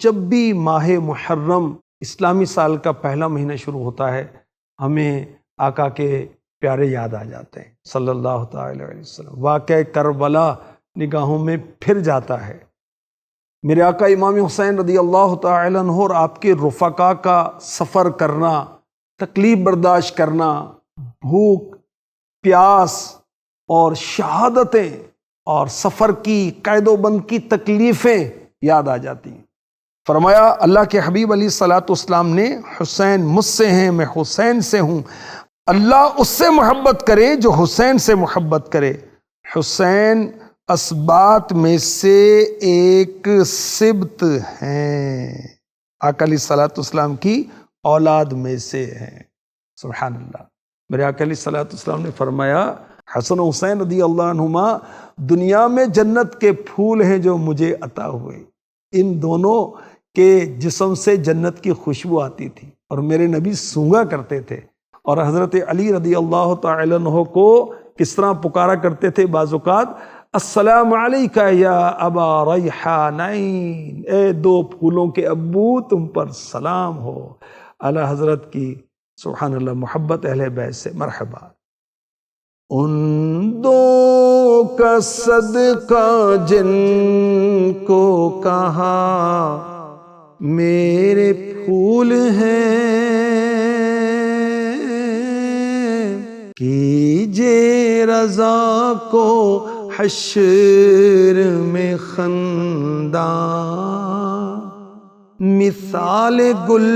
جب بھی ماہ محرم اسلامی سال کا پہلا مہینہ شروع ہوتا ہے ہمیں آقا کے پیارے یاد آ جاتے ہیں صلی اللہ تعالی علیہ وسلم۔ واقعہ کربلا نگاہوں میں پھر جاتا ہے۔ میرے آقا امام حسین رضی اللہ تعالی عنہ اور آپ کے رفقا کا سفر کرنا، تکلیف برداشت کرنا، بھوک پیاس اور شہادتیں اور سفر کی قید و بند کی تکلیفیں یاد آ جاتی ہیں۔ فرمایا اللہ کے حبیب علیہ الصلاۃ والسلام نے، حسین مجھ سے ہیں، میں حسین سے ہوں، اللہ اس سے محبت کرے جو حسین سے محبت کرے۔ حسین اسباط میں سے ایک سبط ہیں، آقا علیہ الصلاۃ والسلام کی اولاد میں سے ہیں۔ سبحان اللہ۔ میرے آقا علیہ الصلاۃ والسلام نے فرمایا حسن و حسین رضی اللہ عنہما دنیا میں جنت کے پھول ہیں جو مجھے عطا ہوئے، ان دونوں کے جسم سے جنت کی خوشبو آتی تھی اور میرے نبی سونگا کرتے تھے، اور حضرت علی رضی اللہ تعالی عنہ کو کس طرح پکارا کرتے تھے بعض اوقات، السلام علیکہ یا ابا ریحانین، اے دو پھولوں کے ابو تم پر سلام ہو۔ اعلی حضرت کی سبحان اللہ محبت اہل بیت سے مرحبا۔ ان دو کا صدقہ جن کو کہا میرے پھول ہیں، کیجے رضا کو حشر میں خنداں، مثال گل۔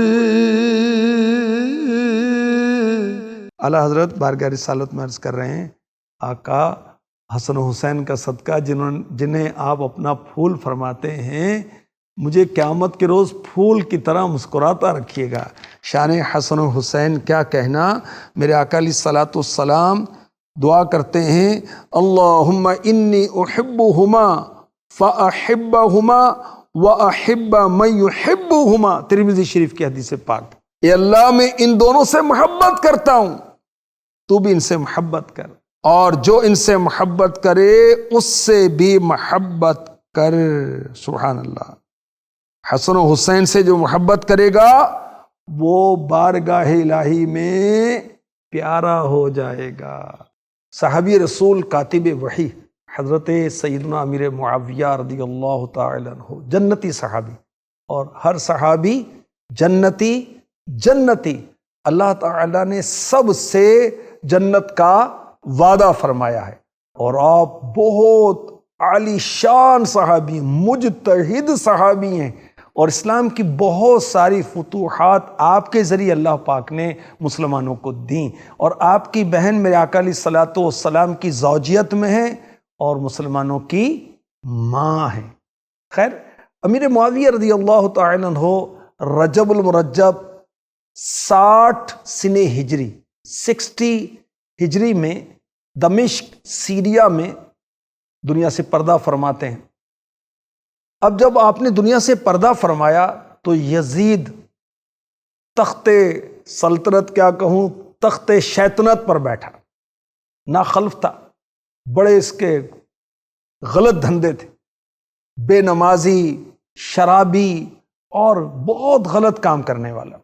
اعلی حضرت بارگاہ رسالت میں عرض کر رہے ہیں، آقا حسن و حسین کا صدقہ جنہیں آپ اپنا پھول فرماتے ہیں، مجھے قیامت کے روز پھول کی طرح مسکراتا رکھیے گا۔ شان حسن و حسین کیا کہنا۔ میرے آقا علیہ الصلاۃ والسلام دعا کرتے ہیں، اللہم انی احبہما فاحبہما واحب من یحبہما، ترمذی شریف کی حدیث پاک۔ اے اللہ میں ان دونوں سے محبت کرتا ہوں، تو بھی ان سے محبت کر، اور جو ان سے محبت کرے اس سے بھی محبت کر۔ سبحان اللہ۔ حسن و حسین سے جو محبت کرے گا وہ بارگاہ الہی میں پیارا ہو جائے گا۔ صحابی رسول کاتب وحی حضرت سیدنا امیر معاویہ رضی اللہ تعالی عنہ جنتی صحابی، اور ہر صحابی جنتی جنتی، اللہ تعالیٰ نے سب سے جنت کا وعدہ فرمایا ہے، اور آپ بہت عالی شان صحابی، مجتہد صحابی ہیں، اور اسلام کی بہت ساری فتوحات آپ کے ذریعے اللہ پاک نے مسلمانوں کو دیں، اور آپ کی بہن میرے آقا علیہ الصلاۃ والسلام کی زوجیت میں ہے اور مسلمانوں کی ماں ہے۔ خیر، امیر معاویہ رضی اللہ تعالی عنہ رجب المرجب 60 سنہ ہجری 60 ہجری میں دمشق سیریا میں دنیا سے پردہ فرماتے ہیں۔ اب جب آپ نے دنیا سے پردہ فرمایا تو یزید تخت سلطنت، کیا کہوں، تخت شیطنت پر بیٹھا، ناخلف تھا، بڑے اس کے غلط دھندے تھے، بے نمازی، شرابی اور بہت غلط کام کرنے والا۔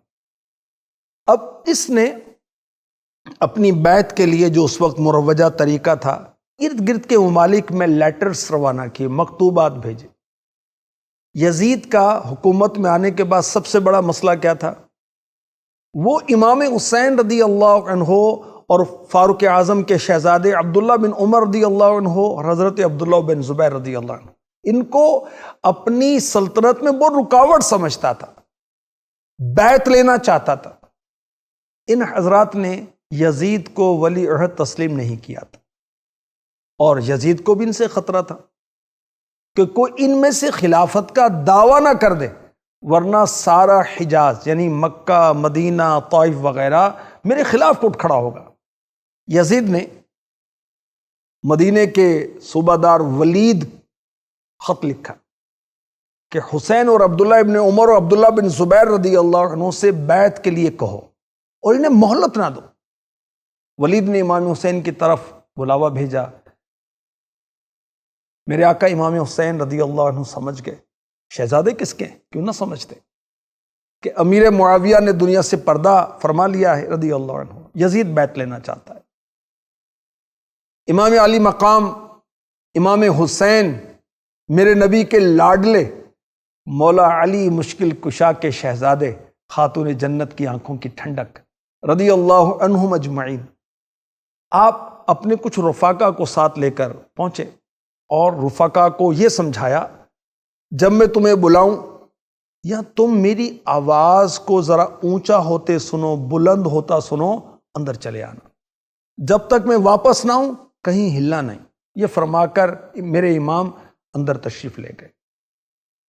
اب اس نے اپنی بیعت کے لیے جو اس وقت مروجہ طریقہ تھا، ارد گرد کے ممالک میں لیٹرز روانہ کیے، مکتوبات بھیجے۔ یزید کا حکومت میں آنے کے بعد سب سے بڑا مسئلہ کیا تھا؟ وہ امام حسین رضی اللہ عنہ اور فاروق اعظم کے شہزادے عبداللہ بن عمر رضی اللہ عنہ اور حضرت عبداللہ بن زبیر رضی اللہ عنہ، ان کو اپنی سلطنت میں بہت رکاوٹ سمجھتا تھا، بیعت لینا چاہتا تھا۔ ان حضرات نے یزید کو ولی عہد تسلیم نہیں کیا تھا، اور یزید کو بھی ان سے خطرہ تھا کہ کوئی ان میں سے خلافت کا دعویٰ نہ کر دے، ورنہ سارا حجاز یعنی مکہ، مدینہ، طائف وغیرہ میرے خلاف اٹھ کھڑا ہوگا۔ یزید نے مدینے کے صوبہ دار ولید خط لکھا کہ حسین اور عبداللہ ابن عمر اور عبداللہ بن زبیر رضی اللہ عنہ سے بیعت کے لیے کہو اور انہیں مہلت نہ دو۔ ولید نے امام حسین کی طرف بلاوا بھیجا۔ میرے آقا امام حسین رضی اللہ عنہ سمجھ گئے شہزادے کس کے ہیں؟ کیوں نہ سمجھتے کہ امیر معاویہ نے دنیا سے پردہ فرما لیا ہے رضی اللہ عنہ، یزید بیعت لینا چاہتا ہے۔ امام علی مقام امام حسین میرے نبی کے لاڈلے، مولا علی مشکل کشا کے شہزادے، خاتون جنت کی آنکھوں کی ٹھنڈک رضی اللہ عنہم اجمعین، آپ اپنے کچھ رفاقہ کو ساتھ لے کر پہنچے اور رفاقہ کو یہ سمجھایا، جب میں تمہیں بلاؤں یا تم میری آواز کو ذرا اونچا ہوتے سنو، بلند ہوتا سنو، اندر چلے آنا، جب تک میں واپس نہ آؤں کہیں ہلنا نہیں۔ یہ فرما کر میرے امام اندر تشریف لے گئے۔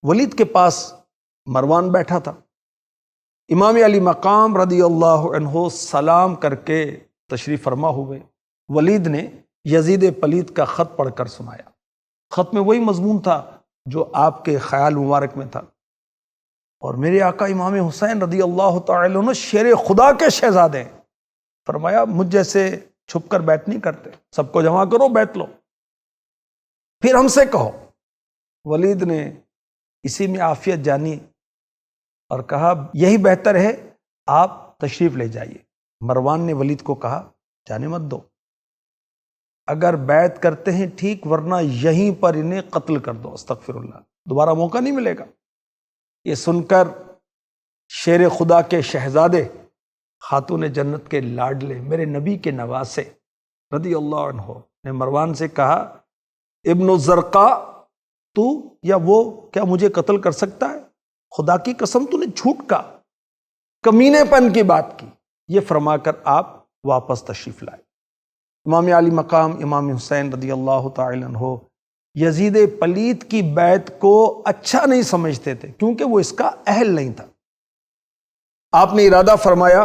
ولید کے پاس مروان بیٹھا تھا۔ امام علی مقام رضی اللہ عنہ سلام کر کے تشریف فرما ہوئے۔ ولید نے یزید پلید کا خط پڑھ کر سنایا۔ خط میں وہی مضمون تھا جو آپ کے خیال مبارک میں تھا، اور میرے آقا امام حسین رضی اللہ تعالی عنہ شیر خدا کے شہزادے ہیں۔ فرمایا مجھ جیسے چھپ کر بیٹھ نہیں کرتے، سب کو جمع کرو، بیٹھ لو، پھر ہم سے کہو۔ ولید نے اسی میں عافیت جانی اور کہا یہی بہتر ہے، آپ تشریف لے جائیے۔ مروان نے ولید کو کہا جانے مت دو، اگر بیعت کرتے ہیں ٹھیک، ورنہ یہیں پر انہیں قتل کر دو، استغفر اللہ، دوبارہ موقع نہیں ملے گا۔ یہ سن کر شیر خدا کے شہزادے، خاتون جنت کے لاڈلے، میرے نبی کے نواسے رضی اللہ عنہ نے مروان سے کہا ابن الزرقاء، تو یا وہ کیا مجھے قتل کر سکتا ہے؟ خدا کی قسم تو نے جھوٹ کا، کمینے پن کی بات کی۔ یہ فرما کر آپ واپس تشریف لائے۔ امام علی مقام امام حسین رضی اللہ تعالی عنہ یزید پلید کی بیعت کو اچھا نہیں سمجھتے تھے، کیونکہ وہ اس کا اہل نہیں تھا۔ آپ نے ارادہ فرمایا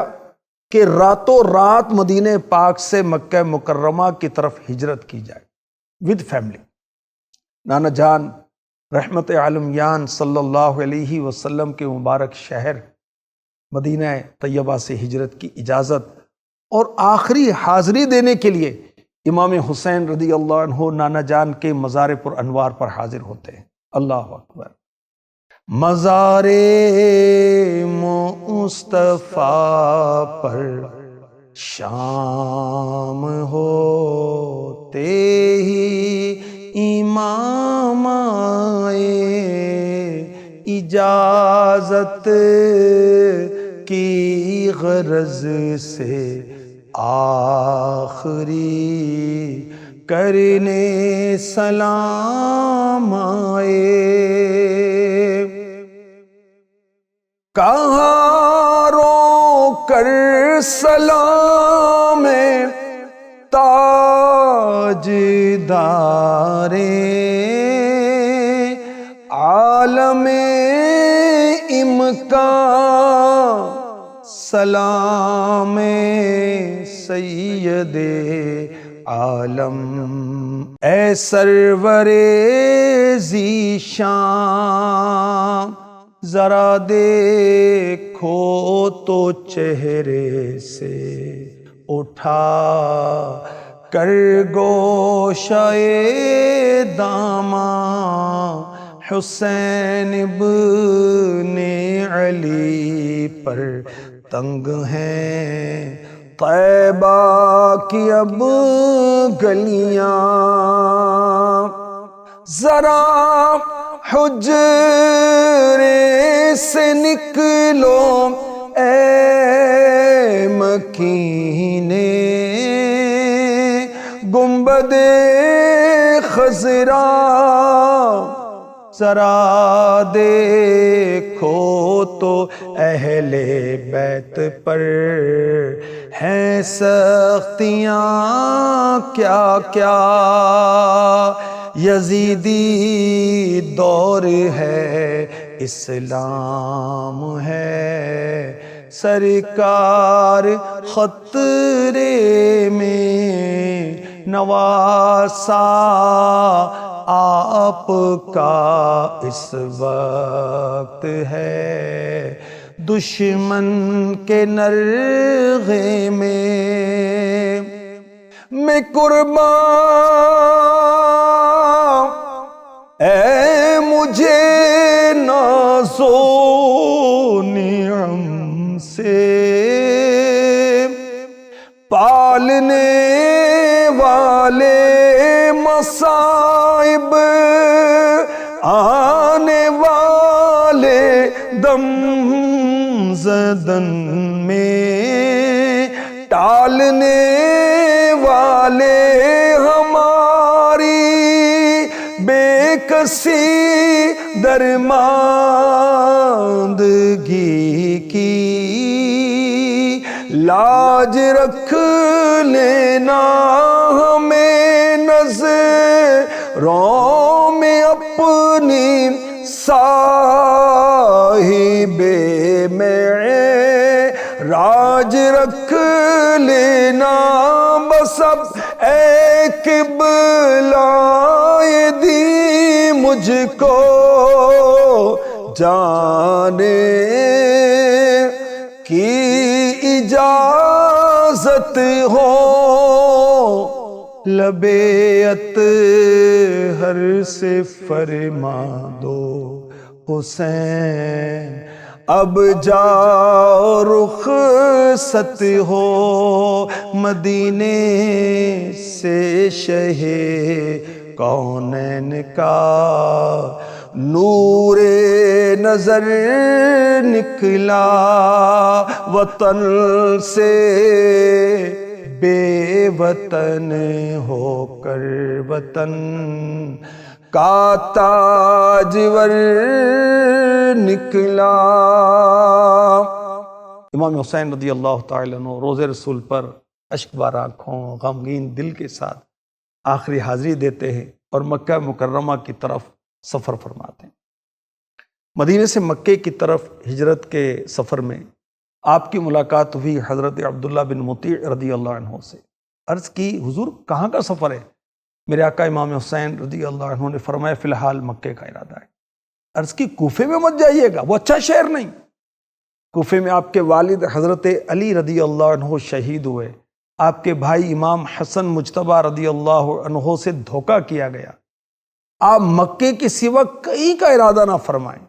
کہ راتوں رات مدینہ پاک سے مکہ مکرمہ کی طرف ہجرت کی جائے ود فیملی۔ نانا جان رحمت عالمیان صلی اللہ علیہ وسلم کے مبارک شہر مدینہ طیبہ سے ہجرت کی اجازت اور آخری حاضری دینے کے لیے امام حسین رضی اللہ عنہ نانا جان کے مزار پر انوار پر حاضر ہوتے ہیں۔ اللہ اکبر۔ مزار مصطفیٰ پر شام ہوتے ہی امام آئے، اجازت کی غرض سے آخری کرنے سلام آئے۔ کہاں رو کر سلام تاجدار عالم امکان، سلام سید عالم اے سرور ذیشان، ذرا دیکھو تو چہرے سے اٹھا کر گوشہ داماں، حسین ابن علی پر تنگ ہیں طیبہ کی اب گلیاں، ذرا حجرے سے نکلو اے مکینے، گنبد خضرا ذرا دیکھو تو اہل بیت پر ہیں سختیاں کیا کیا، یزیدی دور ہے اسلام ہے، سرکار خطرے میں نواسا آپ کا اس وقت ہے، دشمن کے نرغے میں قربان اے مجھے نہ ناز و نعم سے پالنے والے مصائب آنے والے دم زدن میں ٹالنے والے ہماری بے کسی درماندگی کی لاج رکھ لینا ہمیں نظروں میں اپنی صاحب معراج رکھ لینا بس اب اے قبلۂ دی مجھ کو جانے کی اجازت ہو لبیت ہر سے فرما دو حسین اب جاؤ رخصت ہو مدینے سے شہ کونین کا نور نظر نکلا وطن سے بے وطن ہو کر وطن کا تاجور نکلا۔ امام حسین رضی اللہ تعالیٰ عنہ روضہ رسول پر اشک بار آنکھوں غمگین دل کے ساتھ آخری حاضری دیتے ہیں اور مکہ مکرمہ کی طرف سفر فرماتے ہیں۔ مدینے سے مکے کی طرف ہجرت کے سفر میں آپ کی ملاقات ہوئی حضرت عبداللہ بن مطیع رضی اللہ عنہ سے۔ عرض کی حضور کہاں کا سفر ہے؟ میرے آقا امام حسین رضی اللہ عنہ نے فرمایا فی الحال مکے کا ارادہ ہے۔ عرض کی کوفے میں مت جائیے گا، وہ اچھا شہر نہیں۔ کوفے میں آپ کے والد حضرت علی رضی اللہ عنہ شہید ہوئے، آپ کے بھائی امام حسن مجتبیٰ رضی اللہ عنہ سے دھوکہ کیا گیا۔ آپ مکے کے سوا کہیں کا ارادہ نہ فرمائیں،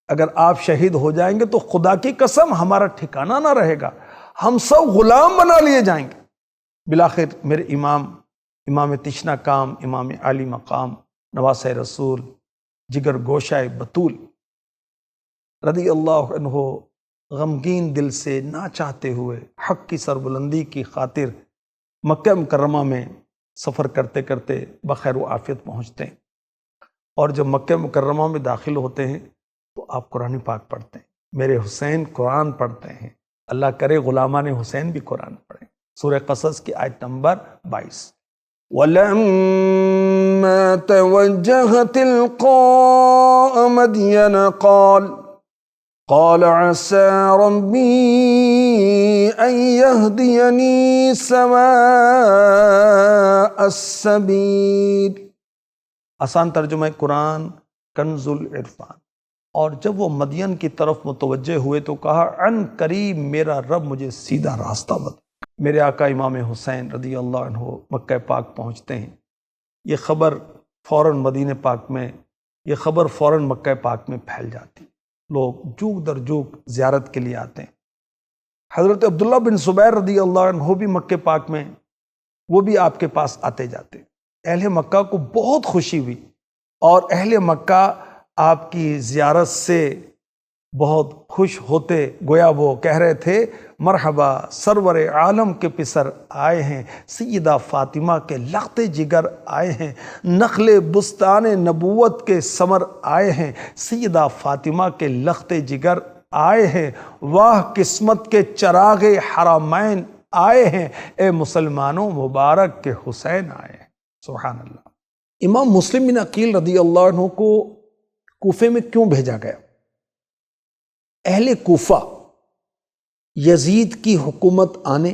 اگر آپ شہید ہو جائیں گے تو خدا کی قسم ہمارا ٹھکانہ نہ رہے گا، ہم سب غلام بنا لیے جائیں گے۔ بالآخر میرے امام تشنا کام، امام عالی مقام، نواسۂ رسول، جگر گوشہ بطول رضی اللہ عنہ غمگین دل سے نہ چاہتے ہوئے حق کی سربلندی کی خاطر مکہ مکرمہ میں سفر کرتے کرتے بخیر و عافیت پہنچتے ہیں، اور جب مکہ مکرمہ میں داخل ہوتے ہیں تو آپ قرآن پاک پڑھتے ہیں، میرے حسین قرآن پڑھتے ہیں، اللہ کرے غلامان حسین بھی قرآن پڑھیں۔ سورہ قصص کی آیت نمبر 22۔ وَلَمَّا تَوَجَّهَ تِلْقَاءَ مَدْيَنَ قَالَ عَسَى رَبِّي أَن يَهْدِيَنِي سَوَاءَ السَّبِيلِ۔ آسان ترجمہ قرآن کنز العرفان۔ اور جب وہ مدین کی طرف متوجہ ہوئے تو کہا عن قریب میرا رب مجھے سیدھا راستہ بتا۔ میرے آقا امام حسین رضی اللہ عنہ مکہ پاک پہنچتے ہیں، یہ خبر فوراً مدینہ پاک میں، یہ خبر فوراً مکہ پاک میں پھیل جاتی، لوگ جوک در جوک زیارت کے لیے آتے ہیں۔ حضرت عبداللہ بن زبیر رضی اللہ عنہ بھی مکہ پاک میں، وہ بھی آپ کے پاس آتے جاتے ہیں۔ اہل مکہ کو بہت خوشی ہوئی اور اہل مکہ آپ کی زیارت سے بہت خوش ہوتے، گویا وہ کہہ رہے تھے مرحبا سرور عالم کے پسر آئے ہیں، سیدہ فاطمہ کے لخت جگر آئے ہیں، نخل بستان نبوت کے ثمر آئے ہیں، سیدہ فاطمہ کے لخت جگر آئے ہیں، واہ قسمت کے چراغ حرمین آئے ہیں، اے مسلمانوں مبارک کے حسین آئے ہیں۔ سبحان اللہ۔ امام مسلم بن عقیل رضی اللہ عنہ کو کوفے میں کیوں بھیجا گیا؟ اہل کوفہ یزید کی حکومت آنے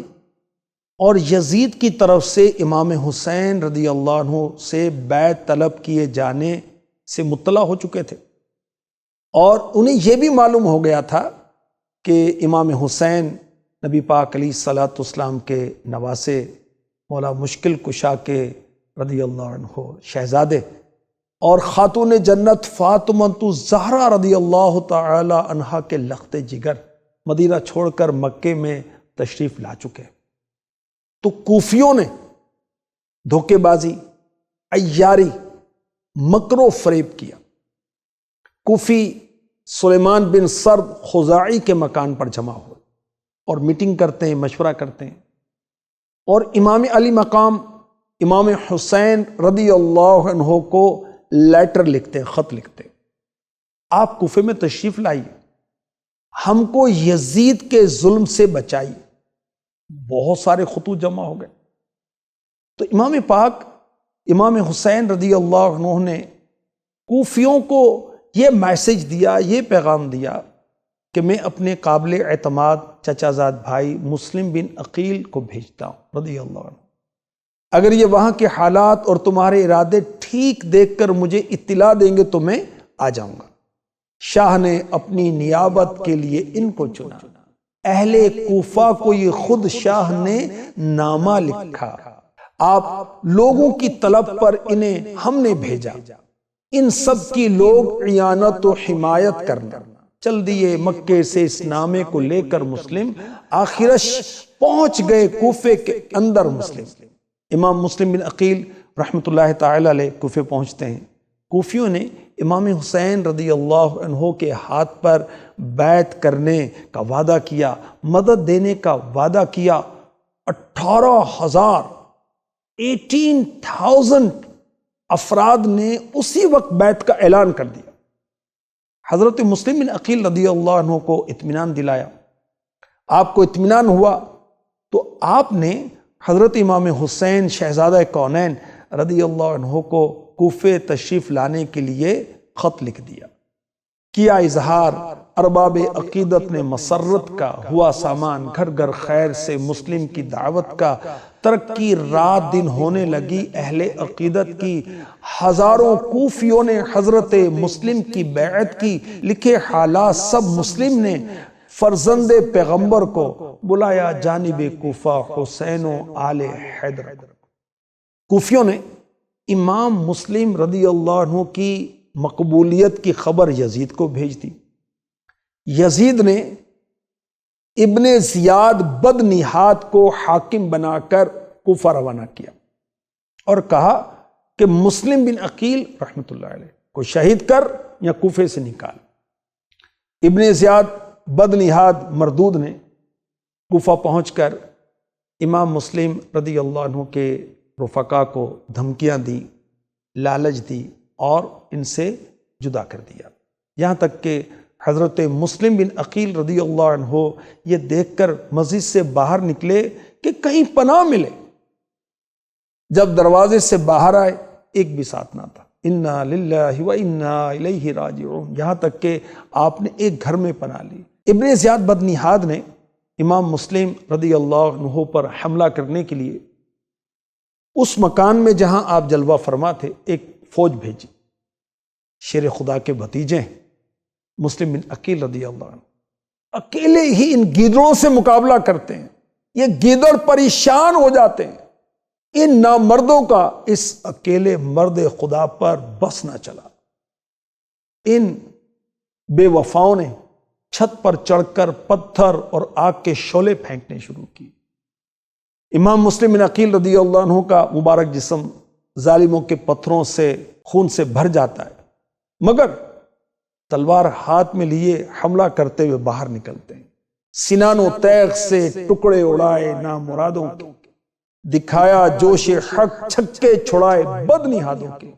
اور یزید کی طرف سے امام حسین رضی اللہ عنہ سے بیعت طلب کیے جانے سے مطلع ہو چکے تھے، اور انہیں یہ بھی معلوم ہو گیا تھا کہ امام حسین نبی پاک علیہ الصلوۃ والسلام کے نواسے، مولا مشکل کشا کے رضی اللہ عنہ شہزادے، اور خاتون جنت فاطمہ زہرا رضی اللہ تعالی عنہا کے لخت جگر مدینہ چھوڑ کر مکے میں تشریف لا چکے، تو کوفیوں نے دھوکے بازی، عیاری، مکر و فریب کیا۔ کوفی سلیمان بن سرد خزاعی کے مکان پر جمع ہوئے اور میٹنگ کرتے ہیں، مشورہ کرتے ہیں، اور امام علی مقام امام حسین رضی اللہ عنہ کو لیٹر لکھتے ہیں، خط لکھتے ہیں، آپ کوفے میں تشریف لائیے، ہم کو یزید کے ظلم سے بچائیے۔ بہت سارے خطوط جمع ہو گئے، تو امام پاک امام حسین رضی اللہ عنہ نے کوفیوں کو یہ میسج دیا، یہ پیغام دیا کہ میں اپنے قابل اعتماد چچا زاد بھائی مسلم بن عقیل کو بھیجتا ہوں رضی اللہ عنہ، اگر یہ وہاں کے حالات اور تمہارے ارادے ٹھیک دیکھ کر مجھے اطلاع دیں گے تو میں آ جاؤں گا۔ شاہ نے اپنی نیابت کے لیے ان کو چنا، اہل کوفہ کو یہ خود شاہ نے نامہ لکھا، آپ لوگوں کی طلب پر انہیں ہم نے بھیجا، ان سب کی لوگ اعانت و حمایت کرنا۔ چل دیے مکے سے اس نامے کو لے کر مسلم آخرش پہنچ گئے کوفے کے اندر۔ امام مسلم بن عقیل رحمۃ اللہ تعالی علیہ کوفے پہنچتے ہیں۔ کوفیوں نے امام حسین رضی اللہ عنہ کے ہاتھ پر بیعت کرنے کا وعدہ کیا، مدد دینے کا وعدہ کیا۔ 18,000 افراد نے اسی وقت بیعت کا اعلان کر دیا۔ حضرت مسلم بن عقیل رضی اللہ عنہ کو اطمینان دلایا۔ آپ کو اطمینان ہوا تو آپ نے حضرت امام حسین شہزادہ کونین رضی اللہ عنہ کو کوفے تشریف لانے کے لیے خط لکھ دیا، کیا اظہار ارباب عقیدت نے مسرت کا، ہوا سامان گھر گھر خیر سے مسلم کی دعوت کا، ترقی رات دن ہونے لگی اہل عقیدت کی، ہزاروں کوفیوں نے حضرت مسلم کی بیعت کی، لکھے حالات سب مسلم نے، فرزند پیغمبر کو بلایا جانب کوفہ حسین و آل حیدر۔ کوفیوں نے امام مسلم رضی اللہ عنہ کی مقبولیت کی خبر یزید کو بھیج دی۔ یزید نے ابن زیاد بد نہاد کو حاکم بنا کر کوفہ روانہ کیا اور کہا کہ مسلم بن عقیل رحمۃ اللہ علیہ کو شہید کر یا کوفے سے نکال۔ ابن زیاد بد نہاد مردود نے کوفہ پہنچ کر امام مسلم رضی اللہ عنہ کے رفقا کو دھمکیاں دی، لالچ دی اور ان سے جدا کر دیا، یہاں تک کہ حضرت مسلم بن عقیل رضی اللہ عنہ یہ دیکھ کر مسجد سے باہر نکلے کہ کہیں پناہ ملے۔ جب دروازے سے باہر آئے ایک بھی ساتھ نہ تھا، انا للہ و انا الیہ راجعون، یہاں تک کہ آپ نے ایک گھر میں پناہ لی۔ ابن زیاد بد نہاد نے امام مسلم رضی اللہ عنہ پر حملہ کرنے کے لیے اس مکان میں جہاں آپ جلوہ فرما تھے ایک فوج بھیجی۔ شیر خدا کے بھتیجے ہیں مسلم بن عقیل رضی اللہ عنہ، اکیلے ہی ان گیدڑوں سے مقابلہ کرتے ہیں، یہ گیدڑ پریشان ہو جاتے ہیں۔ ان نامردوں کا اس اکیلے مرد خدا پر بس نہ چلا، ان بے وفاؤں نے چھت پر چڑھ کر پتھر اور آگ کے شعلے پھینکنے شروع کی۔ امام مسلم بن عقیل رضی اللہ عنہ کا مبارک جسم ظالموں کے پتھروں سے خون سے بھر جاتا ہے، مگر تلوار ہاتھ میں لیے حملہ کرتے ہوئے باہر نکلتے ہیں۔ سنان و تیغ سے ٹکڑے اڑائے نامرادوں کے، دکھایا جوش حق چھکے چھڑائے بد نہادوں کے۔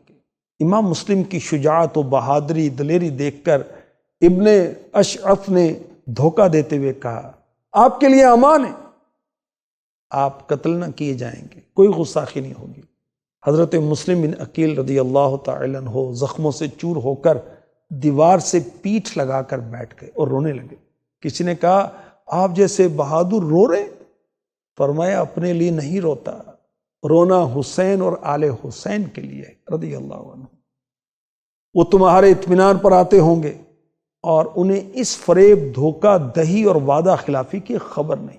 امام مسلم کی شجاعت و بہادری دلیری دیکھ کر ابن اشعث نے دھوکہ دیتے ہوئے کہا، آپ کے لیے امان ہے، آپ قتل نہ کیے جائیں گے، کوئی گستاخی نہیں ہوگی۔ حضرت مسلم بن عقیل رضی اللہ تعالی عنہ زخموں سے چور ہو کر دیوار سے پیٹھ لگا کر بیٹھ گئے اور رونے لگے۔ کسی نے کہا، آپ جیسے بہادر رو رہے؟ فرمایا، اپنے لیے نہیں روتا، رونا حسین اور آل حسین کے لیے رضی اللہ عنہ۔ وہ تمہارے اطمینان پر آتے ہوں گے اور انہیں اس فریب، دھوکہ دہی اور وعدہ خلافی کی خبر نہیں۔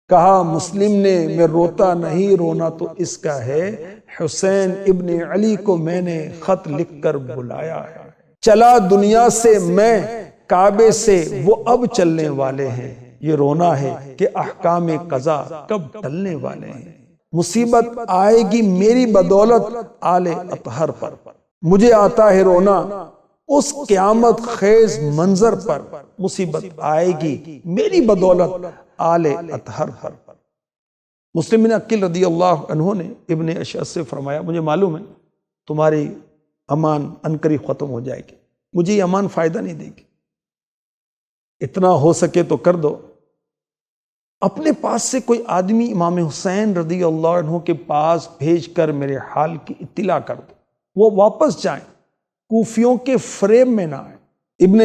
کہا مسلم نے میں روتا نہیں، رونا تو اس کا ہے، حسین ابن علی کو میں نے خط لکھ کر بلایا ہے، چلا دنیا سے میں کعبے سے وہ اب چلنے والے ہیں، یہ رونا ہے کہ احکام قضا کب ٹلنے والے ہیں، مصیبت آئے گی میری بدولت آل اطہر پر، مجھے آتا ہے رونا اس قیامت خیز منظر پر، مصیبت آئے گی میری بدولت آل اطہر پر۔ مسلم بن عقیل رضی اللہ عنہ نے ابن اشعث سے فرمایا مجھے معلوم ہے تمہاری امان عنقریب ختم ہو جائے گی، مجھے یہ امان فائدہ نہیں دے گی، اتنا ہو سکے تو کر دو، اپنے پاس سے کوئی آدمی امام حسین رضی اللہ عنہ کے پاس بھیج کر میرے حال کی اطلاع کر دو، وہ واپس جائیں، کوفیوں کے فریب میں نہ آئیں۔ ابن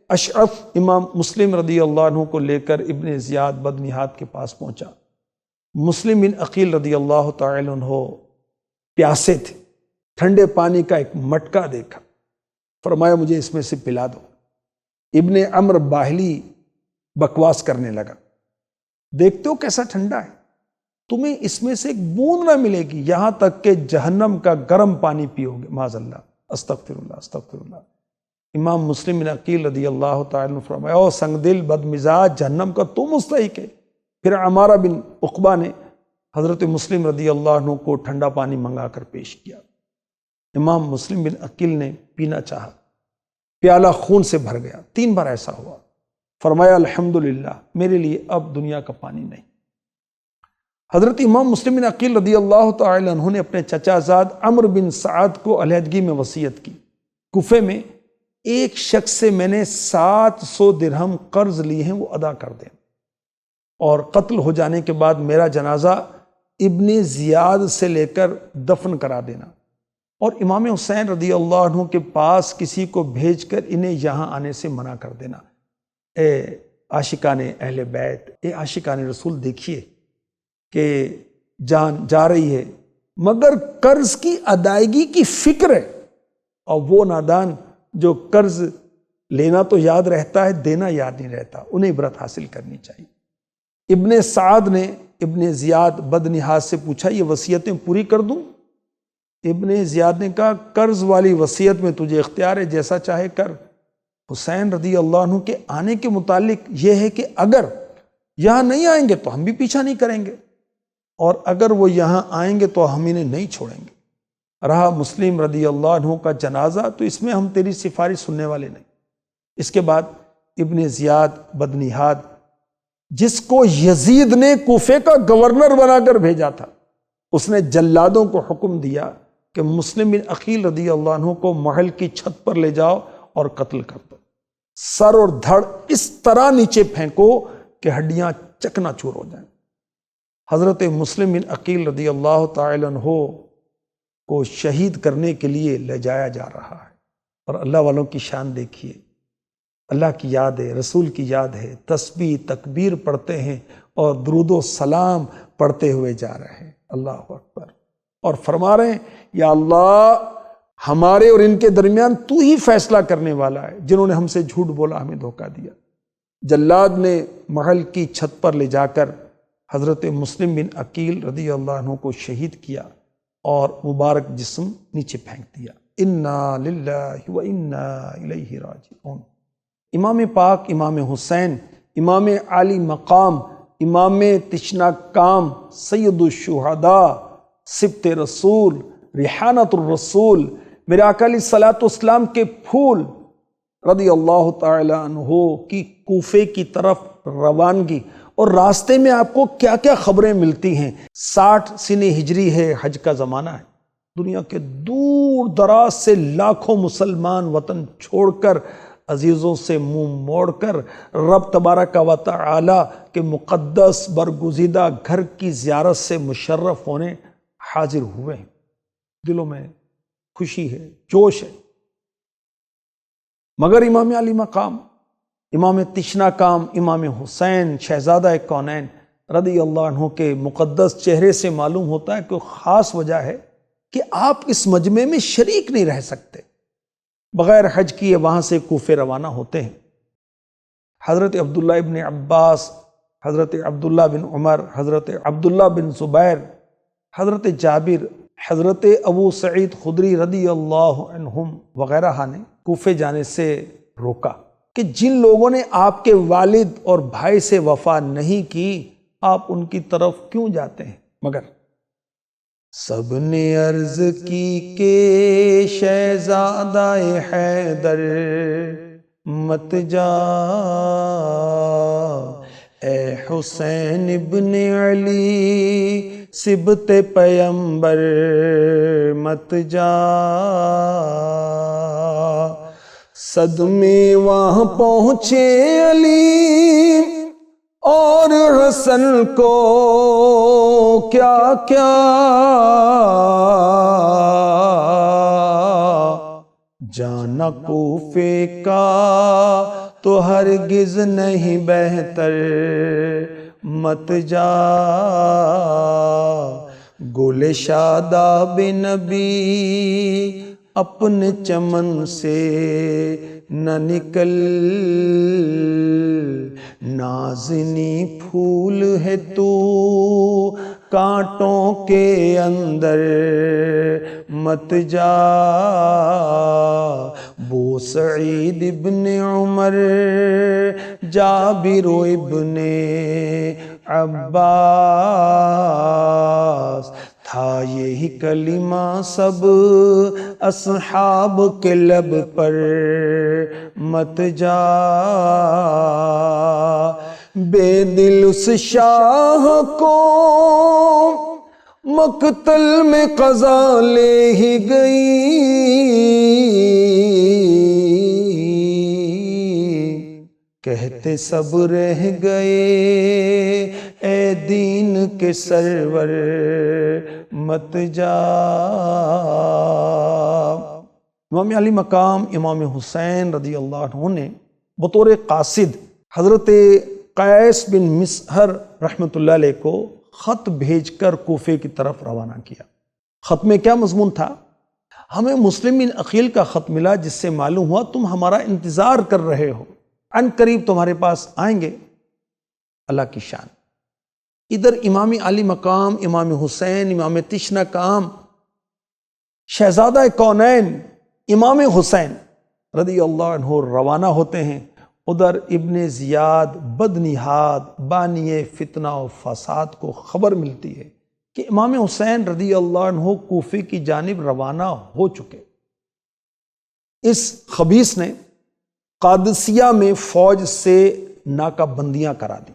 اشعث امام مسلم رضی اللہ عنہ کو لے کر ابن زیاد بدنہاد کے پاس پہنچا۔ مسلم بن عقیل رضی اللہ تعالی عنہ پیاسے تھے، ٹھنڈے پانی کا ایک مٹکا دیکھا، فرمایا مجھے اس میں سے پلا دو۔ ابن عمر باہلی بکواس کرنے لگا، دیکھتے ہو کیسا ٹھنڈا ہے، تمہیں اس میں سے ایک بوند نہ ملے گی، یہاں تک کہ جہنم کا گرم پانی پیو گے، معاذ اللہ، استغفر اللہ استغفر اللہ۔ امام مسلم بن عقیل رضی اللہ تعالی عنہ فرمایا او سنگ دل بد مزاج، جہنم کا تو مستحق ہے۔ پھر عمارہ بن عقبہ نے حضرت مسلم رضی اللہ عنہ کو ٹھنڈا پانی منگا کر پیش کیا، امام مسلم بن عقیل نے پینا چاہا، پیالہ خون سے بھر گیا، 3 بار ایسا ہوا، فرمایا الحمدللہ میرے لیے اب دنیا کا پانی نہیں۔ حضرت امام مسلم بن عقیل رضی اللہ تعالی عنہ نے اپنے چچا زاد عمرو بن سعد کو علیحدگی میں وصیت کی، کوفے میں ایک شخص سے میں نے 700 درہم قرض لیے ہیں، وہ ادا کر دیں، اور قتل ہو جانے کے بعد میرا جنازہ ابن زیاد سے لے کر دفن کرا دینا، اور امام حسین رضی اللہ عنہ کے پاس کسی کو بھیج کر انہیں یہاں آنے سے منع کر دینا۔ اے عاشقان اہل بیت، اے عاشقان رسول، دیکھیے کہ جان جا رہی ہے مگر قرض کی ادائیگی کی فکر ہے، اور وہ نادان جو قرض لینا تو یاد رہتا ہے دینا یاد نہیں رہتا، انہیں عبرت حاصل کرنی چاہیے۔ ابن سعد نے ابن زیاد بدنہاد سے پوچھا یہ وصیتیں پوری کر دوں؟ ابن زیاد نے کہا قرض والی وصیت میں تجھے اختیار ہے، جیسا چاہے کر۔ حسین رضی اللہ عنہ کے آنے کے متعلق یہ ہے کہ اگر یہاں نہیں آئیں گے تو ہم بھی پیچھا نہیں کریں گے، اور اگر وہ یہاں آئیں گے تو ہم انہیں نہیں چھوڑیں گے۔ رہا مسلم رضی اللہ عنہ کا جنازہ تو اس میں ہم تیری سفارش سننے والے نہیں۔ اس کے بعد ابن زیاد بدنہاد، جس کو یزید نے کوفے کا گورنر بنا کر بھیجا تھا، اس نے جلادوں کو حکم دیا کہ مسلم بن عقیل رضی اللہ عنہ کو محل کی چھت پر لے جاؤ اور قتل کر دو، سر اور دھڑ اس طرح نیچے پھینکو کہ ہڈیاں چکنا چور ہو جائیں۔ حضرت مسلم بن عقیل رضی اللہ تعالی عنہ کو شہید کرنے کے لیے لے جایا جا رہا ہے، اور اللہ والوں کی شان دیکھیے، اللہ کی یاد ہے، رسول کی یاد ہے، تسبیح تکبیر پڑھتے ہیں اور درود و سلام پڑھتے ہوئے جا رہے ہیں، اللہ اکبر، اور فرما رہے ہیں یا اللہ ہمارے اور ان کے درمیان تو ہی فیصلہ کرنے والا ہے، جنہوں نے ہم سے جھوٹ بولا ہمیں دھوکہ دیا۔ جلاد نے محل کی چھت پر لے جا کر حضرت مسلم بن عقیل رضی اللہ عنہ کو شہید کیا اور مبارک جسم نیچے پھینک دیا۔ انا للہ و انا الیہ راجعون۔ امام پاک امام حسین، امام عالی مقام، امام تشنا کام، سید الشہداء، سبط رسول، ریحانت الرسول، میرے آقا علیہ الصلوۃ والسلام کے پھول رضی اللہ تعالی عنہ کی کوفے کی طرف روانگی، اور راستے میں آپ کو کیا کیا خبریں ملتی ہیں۔ 60 سنہ ہجری ہے، حج کا زمانہ ہے، دنیا کے دور دراز سے لاکھوں مسلمان وطن چھوڑ کر، عزیزوں سے منہ موڑ کر رب تبارک و تعالی کے مقدس برگزیدہ گھر کی زیارت سے مشرف ہونے حاضر ہوئے ہیں۔ دلوں میں خوشی ہے، جوش ہے، مگر امام علی مقام، امام تشنا کام، امام حسین شہزادہ کونین رضی اللہ عنہ کے مقدس چہرے سے معلوم ہوتا ہے کہ خاص وجہ ہے کہ آپ اس مجمع میں شریک نہیں رہ سکتے، بغیر حج کیے وہاں سے کوفے روانہ ہوتے ہیں۔ حضرت عبداللہ ابن عباس حضرت عبداللہ بن عمر، حضرت عبداللہ بن زبیر، حضرت جابر، حضرت ابو سعید خدری رضی اللہ عنہم وغیرہ نے کوفے جانے سے روکا کہ جن لوگوں نے آپ کے والد اور بھائی سے وفا نہیں کی آپ ان کی طرف کیوں جاتے ہیں؟ مگر سب نے عرض کی کہ شہزادہ حیدر مت جا، اے حسین ابن علی سبط پیمبر مت جا، صدمے وہاں پہنچے علی اور حسن کو کیا کیا، جانا کوفے کا تو ہرگز نہیں بہتر مت جا، گل شاداب نبی اپنے چمن سے نہ نکل، نازنی پھول ہے تو کانٹوں کے اندر مت جا، بو سعید ابن عمر جابر ابن عباس، تھا یہی کلمہ سب اصحاب کے لب پر مت جا، بے دل اس شاہ کو مقتل میں قضا لے ہی گئی، کہتے سب رہ گئے اے دین کے سرور مت جا۔ امام علی مقام امام حسین رضی اللہ عنہ نے بطور قاصد حضرت قیس بن مسہر رحمۃ اللہ علیہ کو خط بھیج کر کوفے کی طرف روانہ کیا۔ خط میں کیا مضمون تھا؟ ہمیں مسلم بن عقیل کا خط ملا جس سے معلوم ہوا تم ہمارا انتظار کر رہے ہو، عن قریب تمہارے پاس آئیں گے۔ اللہ کی شان۔ ادھر امام علی مقام امام حسین امام تشنہ کام شہزادہ کونین امام حسین رضی اللہ عنہ روانہ ہوتے ہیں، ادھر ابن زیاد بدنہاد بانی فتنہ و فساد کو خبر ملتی ہے کہ امام حسین رضی اللہ عنہ کوفے کی جانب روانہ ہو چکے۔ اس خبیث نے قادسیہ میں فوج سے ناکہ بندیاں کرا دی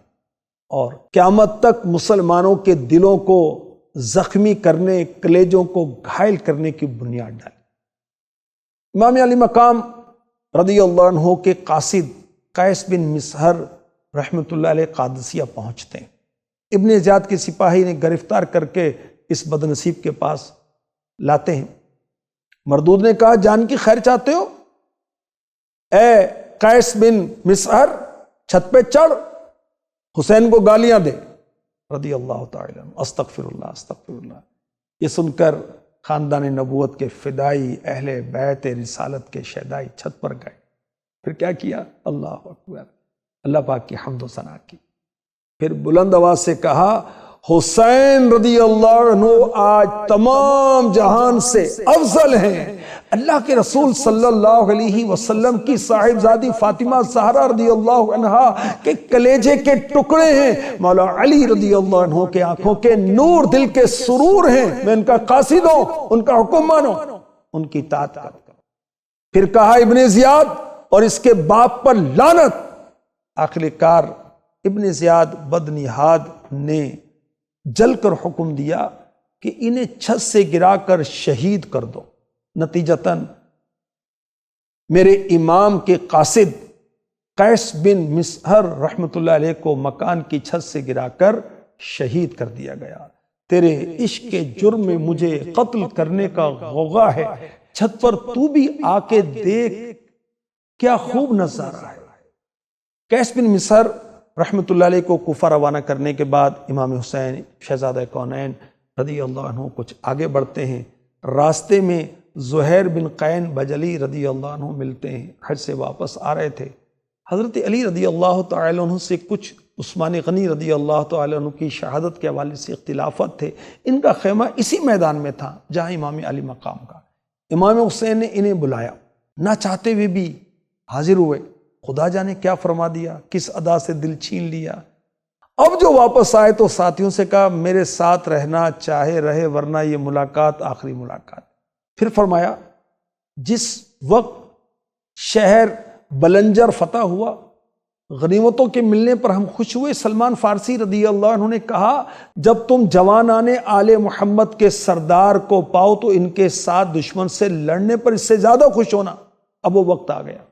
اور قیامت تک مسلمانوں کے دلوں کو زخمی کرنے، کلیجوں کو گھائل کرنے کی بنیاد ڈالی۔ امام علی مقام رضی اللہ عنہ کے قاصد قیس بن مسہر رحمۃ اللہ علیہ قادسیہ پہنچتے ہیں۔ ابن زیاد کے سپاہی نے گرفتار کر کے اس بدنصیب کے پاس لاتے ہیں۔ مردود نے کہا جان کی خیر چاہتے ہو؟ اے قیس بن مسہر چھت پہ چڑھ، حسین کو گالیاں دے۔ رضی اللہ تعالیٰ عنہ استغفر اللہ استغفر اللہ۔ یہ سن کر خاندان نبوت کے فدائی اہل بیت رسالت کے شہدائی چھت پر گئے۔ پھر کیا کیا؟ اللہ اکبر، اللہ پاک کی حمد و ثنا کی۔ پھر بلند آواز سے کہا حسین رضی اللہ عنہ آج تمام جہان سے افضل ہیں۔ اللہ کے رسول صلی اللہ علیہ وسلم کی صاحبزادی فاطمہ زہرا رضی اللہ عنہا کے کلیجے کے ٹکڑے ہیں، مولا علی رضی اللہ عنہ کے آنکھوں کے نور، دل کے سرور ہیں، میں ان کا قاصد ہوں، ان کا حکم مانو، ان کی اطاعت کرو۔ پھر کہا ابن زیاد اور اس کے باپ پر لعنت۔ آخر کار ابن زیاد بدنہاد نے جل کر حکم دیا کہ انہیں چھت سے گرا کر شہید کر دو۔ نتیجتاً میرے امام کے قاصد قیس بن مسہر رحمۃ اللہ علیہ کو مکان کی چھت سے گرا کر شہید کر دیا گیا۔ تیرے عشق کے جرم میں مجھے قتل کرنے کا غوغا ہے، چھت پر تو بھی آ کے دیکھ کیا خوب نظارہ ہے۔ قیس بن مسہر رحمۃ اللہ علیہ کو کوفہ روانہ کرنے کے بعد امام حسین شہزادہ کونین رضی اللہ عنہ کچھ آگے بڑھتے ہیں۔ راستے میں زہیر بن قین بجلی رضی اللہ عنہ ملتے ہیں، حج سے واپس آ رہے تھے۔ حضرت علی رضی اللہ تعالی عنہ سے کچھ عثمان غنی رضی اللہ تعالیٰ عنہ کی شہادت کے حوالے سے اختلافات تھے، ان کا خیمہ اسی میدان میں تھا جہاں امام علی مقام کا۔ امام حسین نے انہیں بلایا، نہ چاہتے ہوئے بھی حاضر ہوئے۔ خدا جانے کیا فرما دیا، کس ادا سے دل چھین لیا۔ اب جو واپس آئے تو ساتھیوں سے کہا میرے ساتھ رہنا چاہے رہے، ورنہ یہ ملاقات آخری ملاقات۔ پھر فرمایا جس وقت شہر بلنجر فتح ہوا، غنیمتوں کے ملنے پر ہم خوش ہوئے، سلمان فارسی رضی اللہ عنہ نے کہا جب تم جوانان آل محمد کے سردار کو پاؤ تو ان کے ساتھ دشمن سے لڑنے پر اس سے زیادہ خوش ہونا۔ اب وہ وقت آ گیا،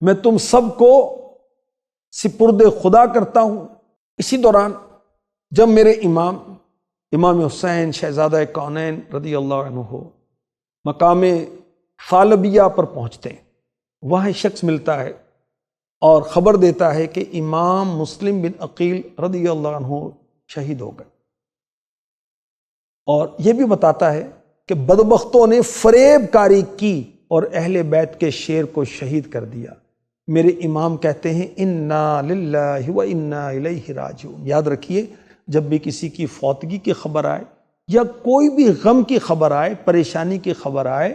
میں تم سب کو سپرد خدا کرتا ہوں۔ اسی دوران جب میرے امام حسین شہزادہ کونین رضی اللہ عنہ مقام فالبیہ پر پہنچتے ہیں، وہاں ایک شخص ملتا ہے اور خبر دیتا ہے کہ امام مسلم بن عقیل رضی اللہ عنہ شہید ہو گئے، اور یہ بھی بتاتا ہے کہ بدبختوں نے فریب کاری کی اور اہل بیت کے شیر کو شہید کر دیا۔ میرے امام کہتے ہیں انا للہ و انا الیہ راجعون۔ یاد رکھیے جب بھی کسی کی فوتگی کی خبر آئے یا کوئی بھی غم کی خبر آئے، پریشانی کی خبر آئے،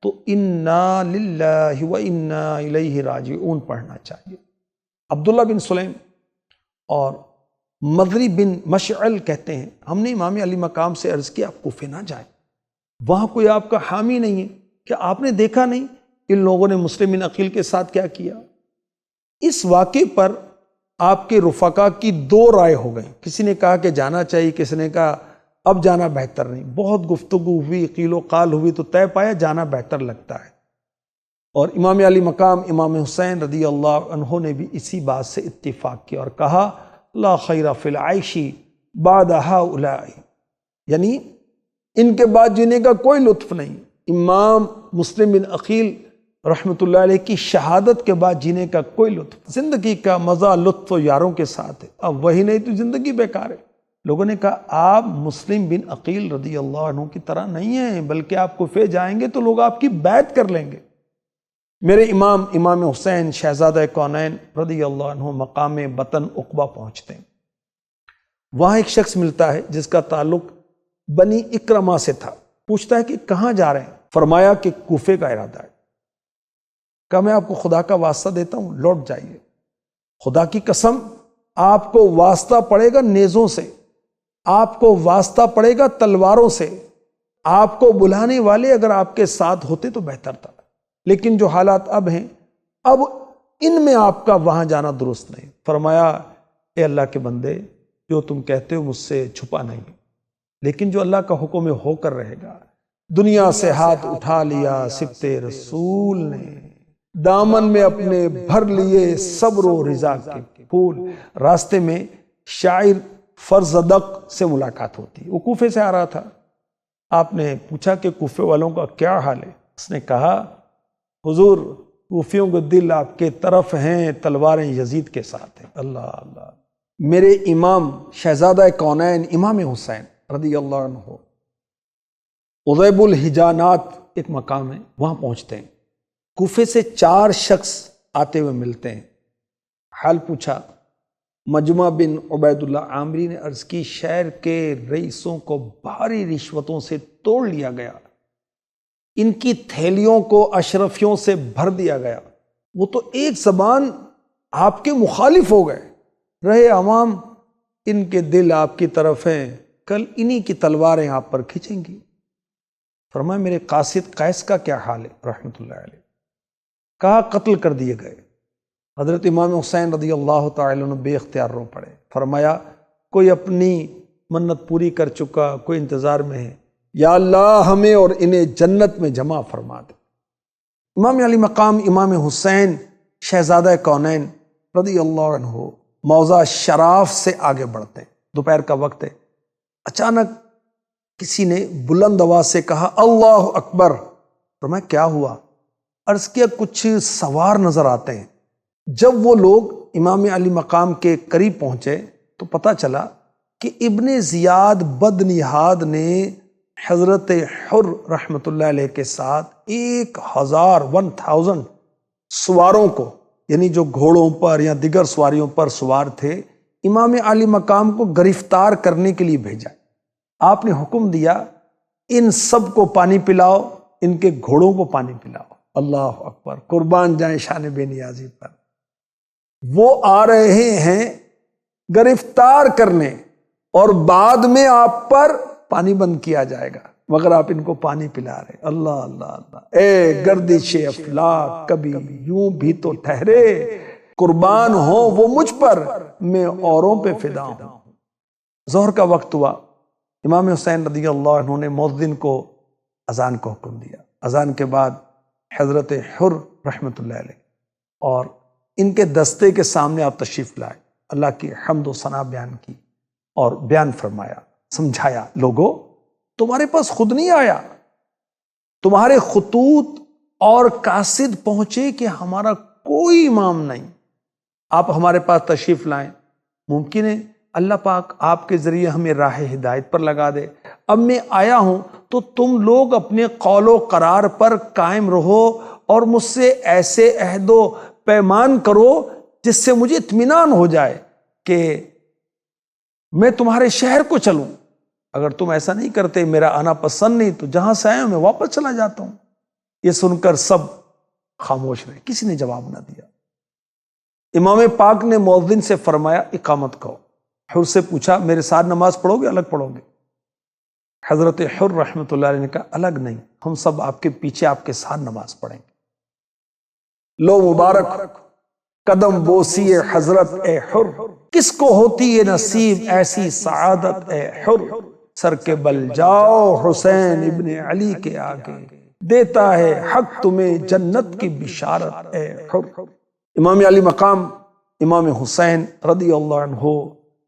تو انا للہ و انا الیہ راجعون پڑھنا چاہیے۔ عبداللہ بن سلیم اور مضری بن مشعل کہتے ہیں ہم نے امام علی مقام سے عرض کیا آپ کوفے نہ جائیں، وہاں کوئی آپ کا حامی نہیں ہے، کیا آپ نے دیکھا نہیں ان لوگوں نے مسلم بن عقیل کے ساتھ کیا کیا؟ اس واقعے پر آپ کے رفقا کی دو رائے ہو گئیں، کسی نے کہا کہ جانا چاہیے، کسی نے کہا اب جانا بہتر نہیں۔ بہت گفتگو ہوئی، قیل و قال ہوئی تو طے پایا جانا بہتر لگتا ہے، اور امام علی مقام امام حسین رضی اللہ عنہ نے بھی اسی بات سے اتفاق کیا اور کہا لا خیر فی العیش بعد ہؤلاء، یعنی ان کے بعد جینے کا کوئی لطف نہیں۔ امام مسلم بن عقیل رحمۃ اللہ علیہ کی شہادت کے بعد جینے کا کوئی لطف، زندگی کا مزہ لطف و یاروں کے ساتھ ہے، اب وہی نہیں تو زندگی بیکار ہے۔ لوگوں نے کہا آپ مسلم بن عقیل رضی اللہ عنہ کی طرح نہیں ہیں، بلکہ آپ کوفے جائیں گے تو لوگ آپ کی بیعت کر لیں گے۔ میرے امام حسین شہزادہ کونین رضی اللہ عنہ مقام بطن عقبہ پہنچتے ہیں، وہاں ایک شخص ملتا ہے جس کا تعلق بنی اکرمہ سے تھا، پوچھتا ہے کہ کہاں جا رہے ہیں؟ فرمایا کہ کوفے کا ارادہ ہے۔ کہا میں آپ کو خدا کا واسطہ دیتا ہوں، لوٹ جائیے، خدا کی قسم آپ کو واسطہ پڑے گا نیزوں سے، آپ کو واسطہ پڑے گا تلواروں سے، آپ کو بلانے والے اگر آپ کے ساتھ ہوتے تو بہتر تھا، لیکن جو حالات اب ہیں اب ان میں آپ کا وہاں جانا درست نہیں۔ فرمایا اے اللہ کے بندے جو تم کہتے ہو مجھ سے چھپا نہیں، لیکن جو اللہ کا حکم ہو کر رہے گا۔ دنیا سے ہاتھ اٹھا لیا سبت رسول نے، دامن میں اپنے بھر لیے صبر و رضا کے پھول۔ راستے میں شاعر فرزدق سے ملاقات ہوتی، وہ کوفے سے آ رہا تھا۔ آپ نے پوچھا کہ کوفے والوں کا کیا حال ہے؟ اس نے کہا حضور کوفیوں کے دل آپ کے طرف ہیں، تلواریں یزید کے ساتھ ہیں۔ اللہ اللہ۔ میرے امام شہزادہ کونین امام حسین رضی اللہ عنہ عذیب الحجانات ایک مقام ہے، وہاں پہنچتے ہیں۔ کوفے سے 4 شخص آتے ہوئے ملتے ہیں، حال پوچھا۔ مجمع بن عبید اللہ عامری نے عرض کی شہر کے رئیسوں کو بھاری رشوتوں سے توڑ لیا گیا، ان کی تھیلیوں کو اشرفیوں سے بھر دیا گیا، وہ تو ایک زبان آپ کے مخالف ہو گئے، رہے عوام ان کے دل آپ کی طرف ہیں، کل انہی کی تلواریں آپ پر کھینچیں گی۔ فرمایا میرے قاصد قیس کا کیا حال ہے رحمۃ اللہ علیہ؟ کہا قتل کر دیے گئے۔ حضرت امام حسین رضی اللہ تعالیٰ عنہ بے اختیار رو پڑے۔ فرمایا کوئی اپنی منت پوری کر چکا، کوئی انتظار میں ہے، یا اللہ ہمیں اور انہیں جنت میں جمع فرما دے۔ امام علی مقام امام حسین شہزادہ کونین رضی اللہ عنہ موضع شراف سے آگے بڑھتے ہیں، دوپہر کا وقت ہے۔ اچانک کسی نے بلند آواز سے کہا اللہ اکبر۔ فرمایا کیا ہوا؟ عرض کیا کچھ سوار نظر آتے ہیں۔ جب وہ لوگ امام علی مقام کے قریب پہنچے تو پتہ چلا کہ ابن زیاد بدنہاد نے حضرت حر رحمۃ اللہ علیہ کے ساتھ 1000 سواروں کو، یعنی جو گھوڑوں پر یا دیگر سواریوں پر سوار تھے، امام علی مقام کو گرفتار کرنے کے لیے بھیجا۔ آپ نے حکم دیا ان سب کو پانی پلاؤ، ان کے گھوڑوں کو پانی پلاؤ۔ اللہ اکبر، قربان جائیں شان بے نیازی پر۔ وہ آ رہے ہیں گرفتار کرنے اور بعد میں آپ پر پانی بند کیا جائے گا، مگر آپ ان کو پانی پلا رہے۔ اللہ اللہ اللہ، اے گردش افلاک کبھی یوں بھی تو ٹھہرے، قربان ہو وہ مجھ پر، میں اوروں پہ فدا ہوں۔ ظہر کا وقت ہوا، امام حسین رضی اللہ عنہ نے مؤذن کو اذان کو حکم دیا۔ اذان کے بعد حضرت حر رحمۃ اللہ علیہ اور ان کے دستے کے سامنے آپ تشریف لائے، اللہ کی حمد و ثنا بیان کی اور بیان فرمایا، سمجھایا، لوگو تمہارے پاس خود نہیں آیا، تمہارے خطوط اور قاصد پہنچے کہ ہمارا کوئی امام نہیں، آپ ہمارے پاس تشریف لائیں، ممکن ہے اللہ پاک آپ کے ذریعے ہمیں راہ ہدایت پر لگا دے۔ اب میں آیا ہوں تو تم لوگ اپنے قول و قرار پر قائم رہو اور مجھ سے ایسے عہد و پیمان کرو جس سے مجھے اطمینان ہو جائے کہ میں تمہارے شہر کو چلوں۔ اگر تم ایسا نہیں کرتے، میرا آنا پسند نہیں، تو جہاں سے آیا ہوں میں واپس چلا جاتا ہوں۔ یہ سن کر سب خاموش رہے، کسی نے جواب نہ دیا۔ امام پاک نے مؤذن سے فرمایا اقامت کہو۔ حر سے پوچھا میرے ساتھ نماز پڑھو گے الگ پڑھو گے؟ حضرت حر رحمۃ اللہ علیہ نے کہا الگ نہیں، ہم سب آپ کے پیچھے آپ کے ساتھ نماز پڑھیں گے۔ لو مبارک قدم بوسی حضرت اے حر، کس کو ہوتی ہے نصیب ایسی سعادت اے حر، سر کے بل جاؤ حسین ابن علی کے آگے، دیتا ہے حق تمہیں جنت کی بشارت اے حر۔ امام علی مقام امام حسین رضی اللہ عنہ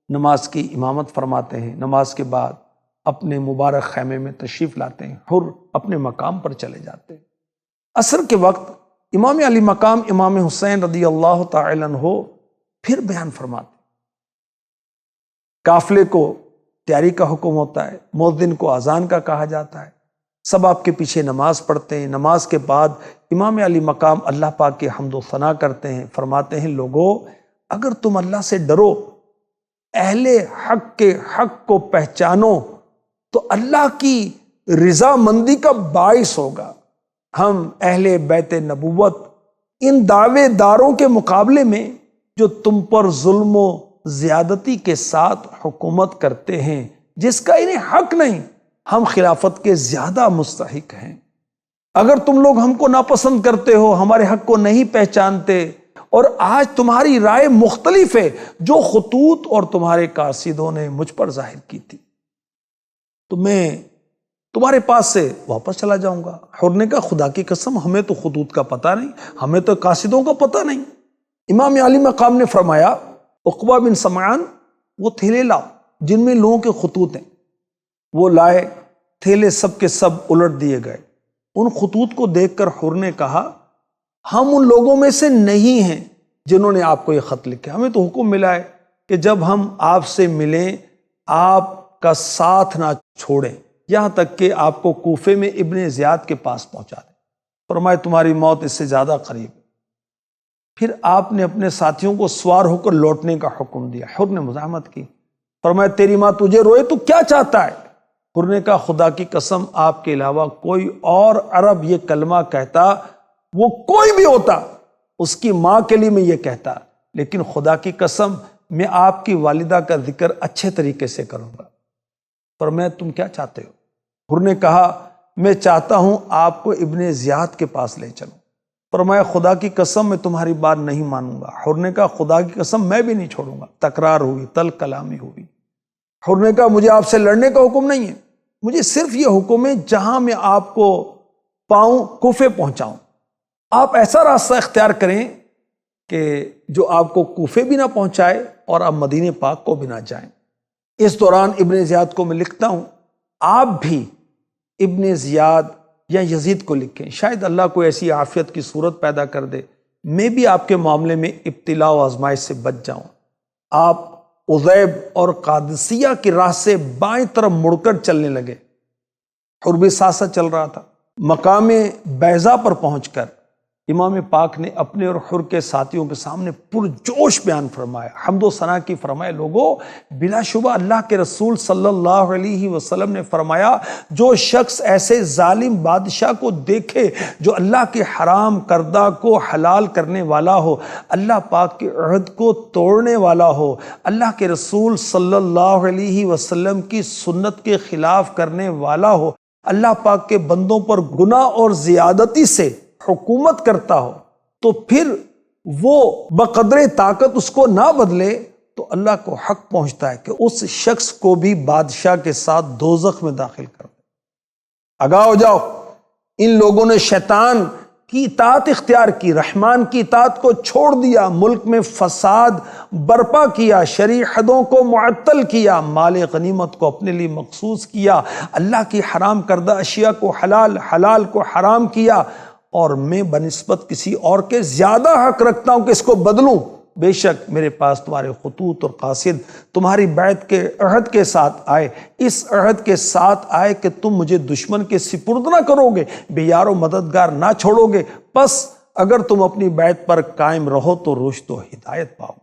نماز کی امامت فرماتے ہیں۔ نماز کے بعد اپنے مبارک خیمے میں تشریف لاتے ہیں، حر اپنے مقام پر چلے جاتے ہیں۔ عصر کے وقت امام علی مقام امام حسین رضی اللہ تعالی عنہ پھر بیان فرماتے ہیں۔ قافلے کو تیاری کا حکم ہوتا ہے، مؤذن کو اذان کا کہا جاتا ہے، سب آپ کے پیچھے نماز پڑھتے ہیں۔ نماز کے بعد امام علی مقام اللہ پاک کے حمد و ثنا کرتے ہیں، فرماتے ہیں لوگو اگر تم اللہ سے ڈرو، اہل حق کے حق کو پہچانو تو اللہ کی رضا مندی کا باعث ہوگا۔ ہم اہل بیت نبوت ان دعوے داروں کے مقابلے میں جو تم پر ظلم و زیادتی کے ساتھ حکومت کرتے ہیں جس کا انہیں حق نہیں، ہم خلافت کے زیادہ مستحق ہیں۔ اگر تم لوگ ہم کو ناپسند کرتے ہو، ہمارے حق کو نہیں پہچانتے اور آج تمہاری رائے مختلف ہے جو خطوط اور تمہارے قاصدوں نے مجھ پر ظاہر کی تھی، تو میں تمہارے پاس سے واپس چلا جاؤں گا۔ حر نے کہا خدا کی قسم ہمیں تو خطوط کا پتہ نہیں، ہمیں تو قاصدوں کا پتہ نہیں۔ امام علی مقام نے فرمایا عقبہ بن سمعان وہ تھیلے لاؤ جن میں لوگوں کے خطوط ہیں۔ وہ لائے، تھیلے سب کے سب الٹ دیے گئے۔ ان خطوط کو دیکھ کر حر نے کہا ہم ان لوگوں میں سے نہیں ہیں جنہوں نے آپ کو یہ خط لکھے، ہمیں تو حکم ملا ہے کہ جب ہم آپ سے ملیں آپ کا ساتھ نہ چھوڑیں یہاں تک کہ آپ کو کوفے میں ابن زیاد کے پاس پہنچا دیں۔ فرمائے تمہاری موت اس سے زیادہ قریب ہے۔ پھر آپ نے اپنے ساتھیوں کو سوار ہو کر لوٹنے کا حکم دیا۔ حر نے مزاحمت کی، فرمایا تیری ماں تجھے روئے تو کیا چاہتا ہے؟ حر نے کہا خدا کی قسم آپ کے علاوہ کوئی اور عرب یہ کلمہ کہتا، وہ کوئی بھی ہوتا، اس کی ماں کے لیے میں یہ کہتا، لیکن خدا کی قسم میں آپ کی والدہ کا ذکر اچھے طریقے سے کروں گا۔ فرمایا تم کیا چاہتے ہو؟ حر نے کہا میں چاہتا ہوں آپ کو ابن زیاد کے پاس لے چلوں۔ فرمایا خدا کی قسم میں تمہاری بات نہیں مانوں گا۔ حر نے کہا خدا کی قسم میں بھی نہیں چھوڑوں گا۔ تکرار ہوئی، تلخ کلامی ہوئی۔ حر نے کہا مجھے آپ سے لڑنے کا حکم نہیں ہے، مجھے صرف یہ حکم ہے جہاں میں آپ کو پاؤں کوفے پہنچاؤں، آپ ایسا راستہ اختیار کریں کہ جو آپ کو کوفے بھی نہ پہنچائے اور آپ مدینے پاک کو بھی نہ جائیں۔ اس دوران ابن زیاد کو میں لکھتا ہوں، آپ بھی ابن زیاد یا یزید کو لکھیں، شاید اللہ کو ایسی عافیت کی صورت پیدا کر دے میں بھی آپ کے معاملے میں ابتلا و آزمائش سے بچ جاؤں۔ آپ عزیب اور قادسیہ کی راہ سے بائیں طرف مڑ کر چلنے لگے۔ حر بھی ساتھ ساتھ چل رہا تھا۔ مقام بیضا پر پہنچ کر امام پاک نے اپنے اور حر کے ساتھیوں کے سامنے پرجوش بیان فرمایا، حمد و ثنا کی فرمایا، لوگوں بلا شبہ اللہ کے رسول صلی اللہ علیہ وسلم نے فرمایا جو شخص ایسے ظالم بادشاہ کو دیکھے جو اللہ کے حرام کردہ کو حلال کرنے والا ہو، اللہ پاک کے عہد کو توڑنے والا ہو، اللہ کے رسول صلی اللہ علیہ وسلم کی سنت کے خلاف کرنے والا ہو، اللہ پاک کے بندوں پر گناہ اور زیادتی سے حکومت کرتا ہو، تو پھر وہ بقدر طاقت اس کو نہ بدلے تو اللہ کو حق پہنچتا ہے کہ اس شخص کو بھی بادشاہ کے ساتھ دوزخ میں داخل کر دے۔ آگاہ ہو جاؤ، ان لوگوں نے شیطان کی اطاعت اختیار کی، رحمان کی اطاعت کو چھوڑ دیا، ملک میں فساد برپا کیا، شرعی حدوں کو معطل کیا، مال غنیمت کو اپنے لیے مخصوص کیا، اللہ کی حرام کردہ اشیاء کو حلال، حلال کو حرام کیا، اور میں بنسبت کسی اور کے زیادہ حق رکھتا ہوں کہ اس کو بدلوں۔ بے شک میرے پاس تمہارے خطوط اور قاصد تمہاری بیعت کے عہد کے ساتھ آئے، اس عہد کے ساتھ آئے کہ تم مجھے دشمن کے سپرد نہ کرو گے، بے یار و مددگار نہ چھوڑو گے، پس اگر تم اپنی بیعت پر قائم رہو تو رشد و ہدایت پاؤ۔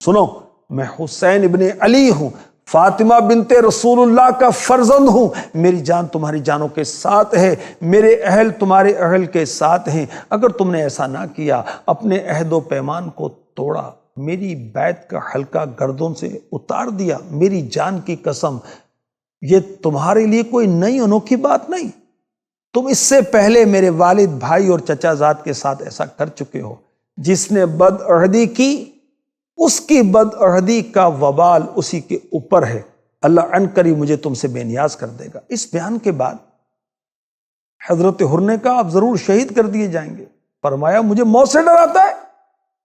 سنو، میں حسین ابن علی ہوں، فاطمہ بنت رسول اللہ کا فرزند ہوں، میری جان تمہاری جانوں کے ساتھ ہے، میرے اہل تمہارے اہل کے ساتھ ہیں، اگر تم نے ایسا نہ کیا، اپنے عہد و پیمان کو توڑا، میری بیعت کا حلقہ گردن سے اتار دیا، میری جان کی قسم یہ تمہارے لیے کوئی نئی انوکھی بات نہیں، تم اس سے پہلے میرے والد، بھائی اور چچا زاد کے ساتھ ایسا کر چکے ہو، جس نے بد عہدی کی اس کی بد عہدی کا وبال اسی کے اوپر ہے، اللہ عنقریب قریب مجھے تم سے بے نیاز کر دے گا۔ اس بیان کے بعد حضرت حر نے کہا آپ ضرور شہید کر دیے جائیں گے۔ فرمایا مجھے موت سے ڈر آتا ہے،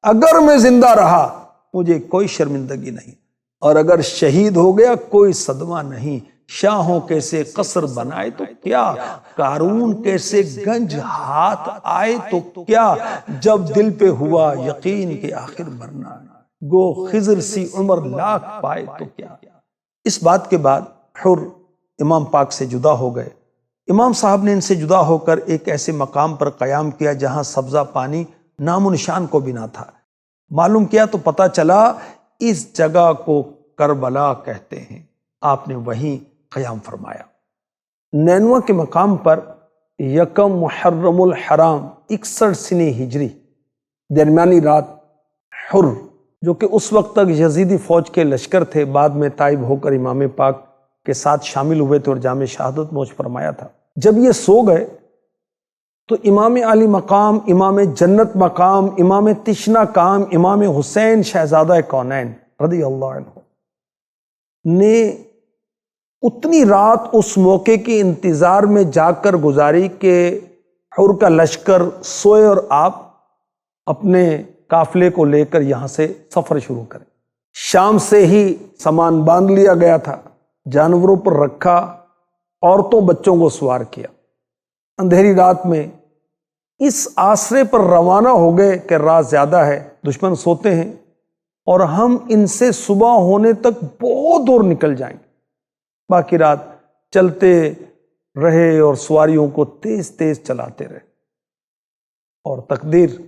اگر میں زندہ رہا مجھے کوئی شرمندگی نہیں، اور اگر شہید ہو گیا کوئی صدمہ نہیں، شاہوں کیسے قصر بنائے تو کیا، قارون کیسے گنج ہاتھ آئے تو کیا، جب دل پہ ہوا یقین کہ آخر مرنا گو خضر سی عمر لاکھ پائے تو کیا۔ اس بات کے بعد حر امام پاک سے جدا ہو گئے۔ امام صاحب نے ان سے جدا ہو کر ایک ایسے مقام پر قیام کیا جہاں سبزہ پانی نام و نشان کو بھی نہ تھا۔ معلوم کیا تو پتہ چلا اس جگہ کو کربلا کہتے ہیں۔ آپ نے وہیں قیام فرمایا۔ نینوا کے مقام پر یکم محرم الحرام 61 سنی ہجری درمیانی رات حر جو کہ اس وقت تک یزیدی فوج کے لشکر تھے، بعد میں تائب ہو کر امام پاک کے ساتھ شامل ہوئے تھے اور جام شہادت نوش فرمایا تھا، جب یہ سو گئے تو امام علی مقام، امام جنت مقام، امام تشنا کام، امام حسین شہزادہ کونین رضی اللہ عنہ نے اتنی رات اس موقع کے انتظار میں جا کر گزاری کہ حر کا لشکر سوئے اور آپ اپنے قافلے کو لے کر یہاں سے سفر شروع کریں۔ شام سے ہی سامان باندھ لیا گیا تھا، جانوروں پر رکھا، عورتوں بچوں کو سوار کیا۔ اندھیری رات میں اس آسرے پر روانہ ہو گئے کہ رات زیادہ ہے، دشمن سوتے ہیں اور ہم ان سے صبح ہونے تک بہت دور نکل جائیں گے۔ باقی رات چلتے رہے اور سواریوں کو تیز تیز چلاتے رہے، اور تقدیر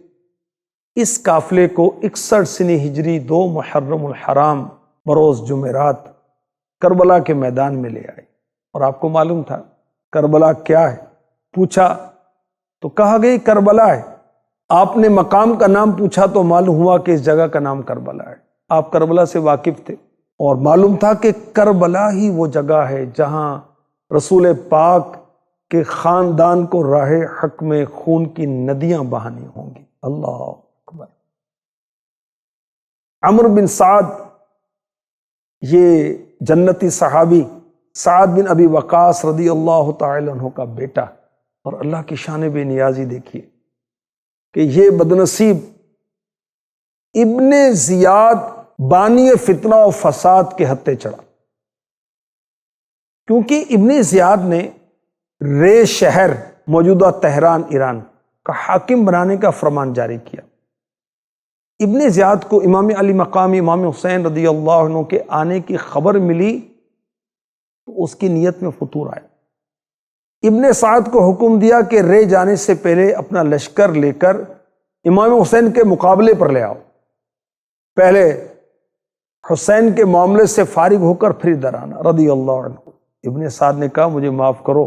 اس قافلے کو 61 سنی ہجری 2 محرم الحرام بروز جمعرات کربلا کے میدان میں لے آئے۔ اور آپ کو معلوم تھا کربلا کیا ہے؟ پوچھا تو کہا گئی کربلا ہے۔ آپ نے مقام کا نام پوچھا تو معلوم ہوا کہ اس جگہ کا نام کربلا ہے۔ آپ کربلا سے واقف تھے اور معلوم تھا کہ کربلا ہی وہ جگہ ہے جہاں رسول پاک کے خاندان کو راہ حق میں خون کی ندیاں بہانی ہوں گی۔ اللہ اکبر۔ عمرو بن سعد، یہ جنتی صحابی سعد بن ابی وقاص رضی اللہ تعالی عنہ کا بیٹا، اور اللہ کی شان بے نیازی دیکھیے کہ یہ بدنصیب ابن زیاد بانی فتنہ و فساد کے ہتھے چڑھا، کیونکہ ابن زیاد نے رے شہر موجودہ تہران ایران کا حاکم بنانے کا فرمان جاری کیا۔ ابن زیاد کو امام علی مقام امام حسین رضی اللہ عنہ کے آنے کی خبر ملی تو اس کی نیت میں فطور آیا۔ ابن سعد کو حکم دیا کہ رے جانے سے پہلے اپنا لشکر لے کر امام حسین کے مقابلے پر لے آؤ، پہلے حسین کے معاملے سے فارغ ہو کر پھر ادھر آنا رضی اللہ عنہ۔ ابن سعد نے کہا مجھے معاف کرو۔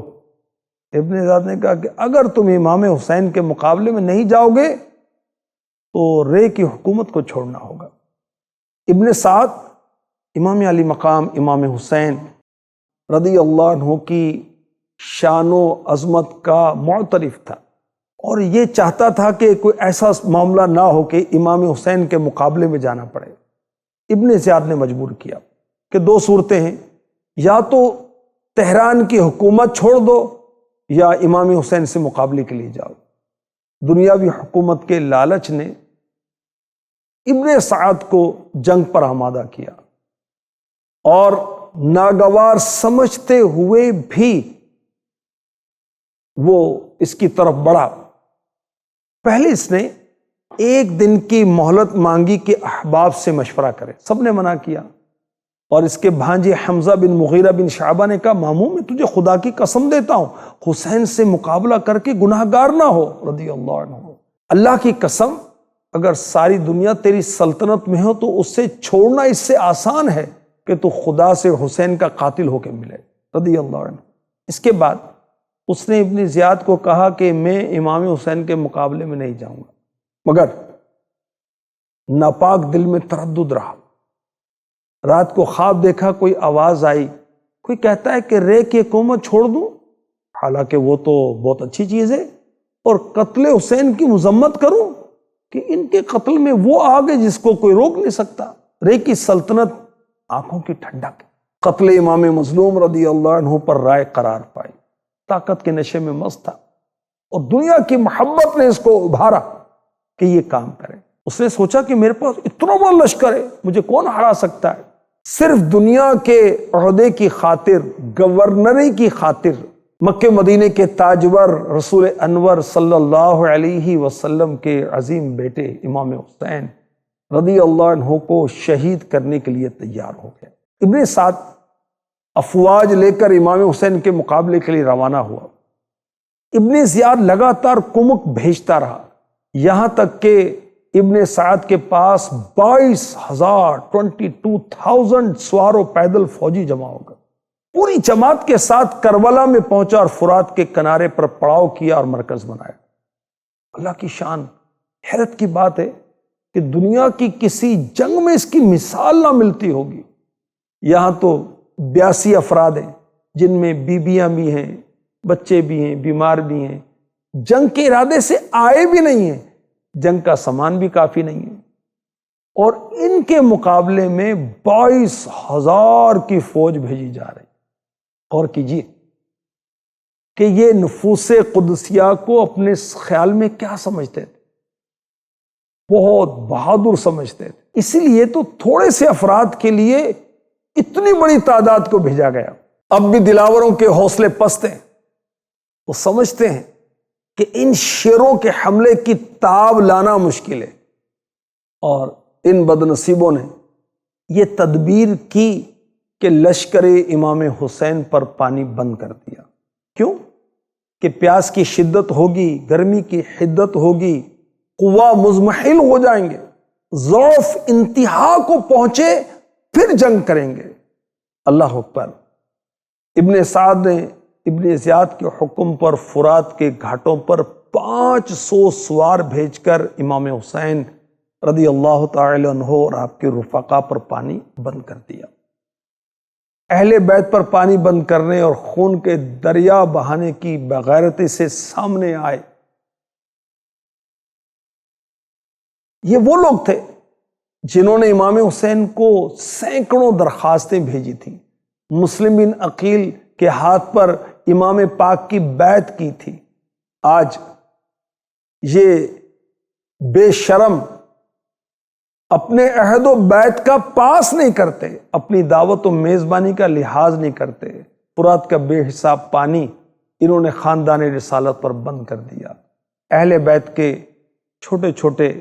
ابن سعد نے کہا کہ اگر تم امام حسین کے مقابلے میں نہیں جاؤ گے تو رے کی حکومت کو چھوڑنا ہوگا۔ ابن سعد امام علی مقام امام حسین رضی اللہ عنہ کی شان و عظمت کا معترف تھا، اور یہ چاہتا تھا کہ کوئی ایسا معاملہ نہ ہو کہ امام حسین کے مقابلے میں جانا پڑے۔ ابن زیاد نے مجبور کیا کہ دو صورتیں ہیں، یا تو تہران کی حکومت چھوڑ دو یا امام حسین سے مقابلے کے لیے جاؤ۔ دنیاوی حکومت کے لالچ نے ابن سعد کو جنگ پر آمادہ کیا، اور ناگوار سمجھتے ہوئے بھی وہ اس کی طرف بڑھا۔ پہلے اس نے ایک دن کی مہلت مانگی کہ احباب سے مشورہ کرے، سب نے منع کیا، اور اس کے بھانجے حمزہ بن مغیرہ بن شعبہ نے کہا ماموں میں تجھے خدا کی قسم دیتا ہوں حسین سے مقابلہ کر کے گناہ گار نہ ہو رضی اللہ عنہ، اللہ کی قسم اگر ساری دنیا تیری سلطنت میں ہو تو اس سے چھوڑنا اس سے آسان ہے کہ تو خدا سے حسین کا قاتل ہو کے ملے رضی اللہ عنہ۔ اس کے بعد اس نے ابن زیاد کو کہا کہ میں امام حسین کے مقابلے میں نہیں جاؤں گا، مگر ناپاک دل میں تردد رہا۔ رات کو خواب دیکھا، کوئی آواز آئی، کوئی کہتا ہے کہ رے کی حکومت چھوڑ دوں، حالانکہ وہ تو بہت اچھی چیز ہے، اور قتل حسین کی مذمت کروں کہ ان کے قتل میں وہ آگ ہے جس کو کوئی روک نہیں سکتا۔ رے کی سلطنت آنکھوں کی ٹھنڈک، قتل امام مظلوم رضی اللہ عنہ پر رائے قرار پائی، طاقت کے نشے میں مست تھا، اور دنیا کی محبت نے اس کو ابھارا کہ یہ کام کرے۔ اس نے سوچا کہ میرے پاس اتنا بڑا لشکر ہے، مجھے کون ہرا سکتا ہے؟ صرف دنیا کے عہدے کی خاطر، گورنری کی خاطر مکہ مدینے کے تاجور رسول انور صلی اللہ علیہ وسلم کے عظیم بیٹے امام حسین رضی اللہ عنہ کو شہید کرنے کے لیے تیار ہو گئے۔ ابن سعد افواج لے کر امام حسین کے مقابلے کے لیے روانہ ہوا۔ ابن زیاد لگاتار کمک بھیجتا رہا، یہاں تک کہ ابن سعد کے پاس 22,000 سوار و پیدل فوجی جمع ہو گئے۔ پوری جماعت کے ساتھ کربلا میں پہنچا اور فرات کے کنارے پر پڑاؤ کیا اور مرکز بنایا۔ اللہ کی شان، حیرت کی بات ہے کہ دنیا کی کسی جنگ میں اس کی مثال نہ ملتی ہوگی۔ یہاں تو 82 افراد ہیں، جن میں بیویاں بھی ہیں، بچے بھی ہیں، بیمار بھی ہیں، جنگ کے ارادے سے آئے بھی نہیں ہیں، جنگ کا سامان بھی کافی نہیں ہے، اور ان کے مقابلے میں 22,000 کی فوج بھیجی جا رہی۔ اور کیجیے کہ یہ نفوس قدسیہ کو اپنے خیال میں کیا سمجھتے تھے؟ بہت بہادر سمجھتے تھے، اسی لیے تو تھوڑے سے افراد کے لیے اتنی بڑی تعداد کو بھیجا گیا۔ اب بھی دلاوروں کے حوصلے پست ہیں، وہ سمجھتے ہیں کہ ان شیروں کے حملے کی تاب لانا مشکل ہے، اور ان بدنصیبوں نے یہ تدبیر کی کہ لشکر امام حسین پر پانی بند کر دیا۔ کیوں؟ کہ پیاس کی شدت ہوگی، گرمی کی حدت ہوگی، قوا مضمحل ہو جائیں گے، ضعف انتہا کو پہنچے پھر جنگ کریں گے۔ اللہ اکبر۔ ابن سعد نے ابن زیاد کے حکم پر فرات کے گھاٹوں پر 500 سوار بھیج کر امام حسین رضی اللہ تعالی عنہ اور آپ کے رفقا پر پانی بند کر دیا۔ اہل بیت پر پانی بند کرنے اور خون کے دریا بہانے کی بغیرتی سے سامنے آئے۔ یہ وہ لوگ تھے جنہوں نے امام حسین کو سینکڑوں درخواستیں بھیجی تھیں، مسلم بن عقیل کے ہاتھ پر امام پاک کی بیعت کی تھی۔ آج یہ بے شرم اپنے عہد و بیعت کا پاس نہیں کرتے، اپنی دعوت و میزبانی کا لحاظ نہیں کرتے۔ فرات کا بے حساب پانی انہوں نے خاندان رسالت پر بند کر دیا۔ اہل بیت کے چھوٹے چھوٹے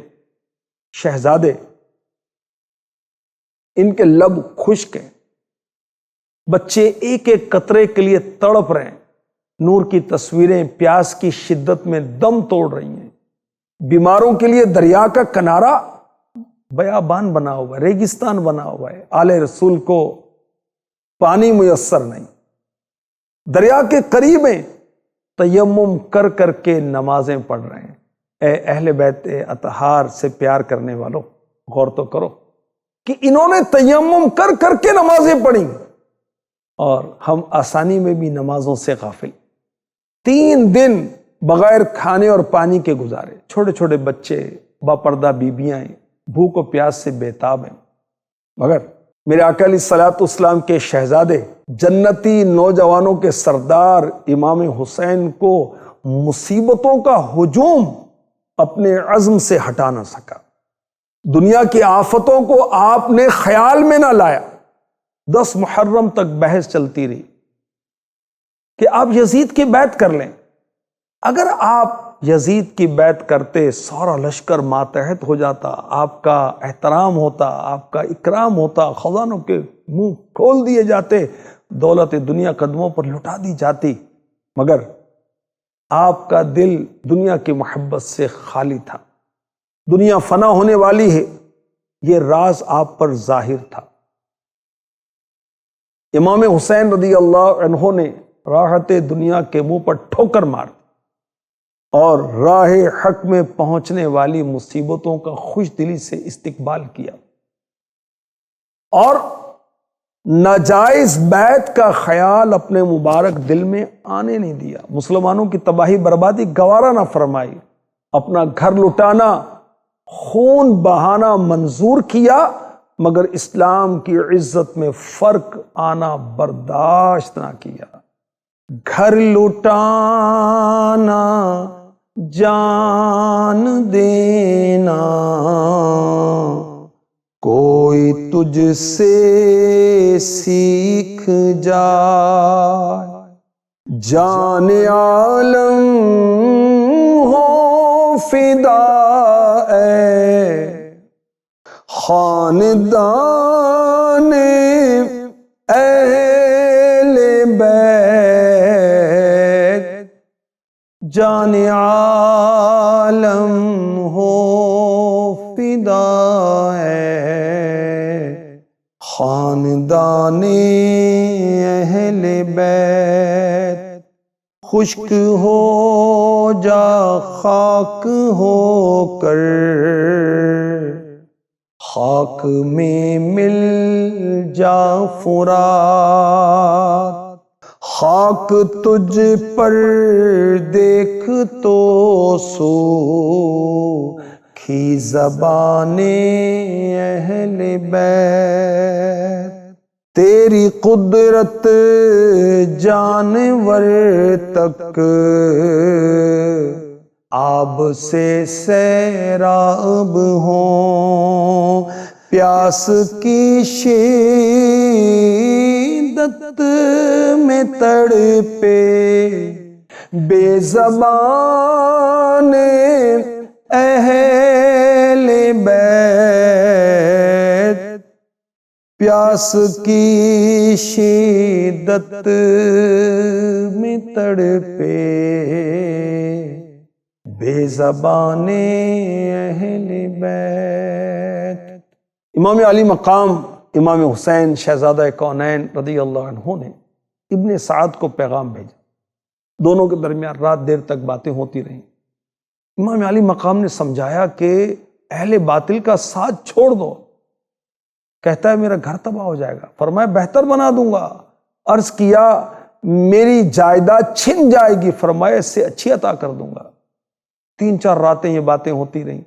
شہزادے، ان کے لب خشک ہیں، بچے ایک ایک قطرے کے لیے تڑپ رہے ہیں، نور کی تصویریں پیاس کی شدت میں دم توڑ رہی ہیں۔ بیماروں کے لیے دریا کا کنارہ بیابان بنا ہوا ہے، ریگستان بنا ہوا ہے، آل رسول کو پانی میسر نہیں، دریا کے قریب ہیں، تیمم کر کر کے نمازیں پڑھ رہے ہیں۔ اے اہل بیت اطہار سے پیار کرنے والوں، غور تو کرو کہ انہوں نے تیمم کر کر کے نمازیں پڑھی، اور ہم آسانی میں بھی نمازوں سے غافل۔ 3 دن بغیر کھانے اور پانی کے گزارے، چھوٹے چھوٹے بچے، باپردہ بیبیاں ہیں، بھوک و پیاس سے بےتاب ہیں، مگر میرے آقا علیہ الصلوۃ والسلام کے شہزادے، جنتی نوجوانوں کے سردار امام حسین کو مصیبتوں کا ہجوم اپنے عزم سے ہٹا نہ سکا۔ دنیا کی آفتوں کو آپ نے خیال میں نہ لایا۔ 10 محرم تک بحث چلتی رہی کہ آپ یزید کی بیعت کر لیں۔ اگر آپ یزید کی بیعت کرتے، سارا لشکر ماتحت ہو جاتا، آپ کا احترام ہوتا، آپ کا اکرام ہوتا، خزانوں کے منہ کھول دیے جاتے، دولت دنیا قدموں پر لٹا دی جاتی، مگر آپ کا دل دنیا کی محبت سے خالی تھا۔ دنیا فنا ہونے والی ہے، یہ راز آپ پر ظاہر تھا۔ امام حسین رضی اللہ عنہ نے راحت دنیا کے منہ پر ٹھوکر مار اور راہ حق میں پہنچنے والی مصیبتوں کا خوش دلی سے استقبال کیا، اور ناجائز بیعت کا خیال اپنے مبارک دل میں آنے نہیں دیا۔ مسلمانوں کی تباہی بربادی گوارا نہ فرمائی، اپنا گھر لٹانا، خون بہانا منظور کیا، مگر اسلام کی عزت میں فرق آنا برداشت نہ کیا۔ گھر لٹانا، جان دینا، کوئی تجھ سے سیکھ جائے، جان عالم ہو فدا اے خاندان اہل بیت، جان عالم ہو فدا خاندان اہل بیت، خشک ہو جا خاک ہو کر، خاک میں مل جا فرات، خاک تجھ پر دیکھ تو سوکھی زبان اہل بیت، تیری قدرت جانور تک آب سے سیراب ہوں، پیاس کی شدت میں تڑپے بے زبان اہل بیت، پیاس کی شدت میں تڑپے بے زبان اہل بیت۔ امام علی مقام امام حسین شہزادہ کونین رضی اللہ عنہ نے ابن سعد کو پیغام بھیجا، دونوں کے درمیان رات دیر تک باتیں ہوتی رہیں۔ امام علی مقام نے سمجھایا کہ اہل باطل کا ساتھ چھوڑ دو، کہتا ہے میرا گھر تباہ ہو جائے گا، فرمایا بہتر بنا دوں گا۔ عرض کیا میری جائیداد چھن جائے گی، فرمایا اس سے اچھی عطا کر دوں گا۔ 3-4 راتیں یہ باتیں ہوتی رہیں۔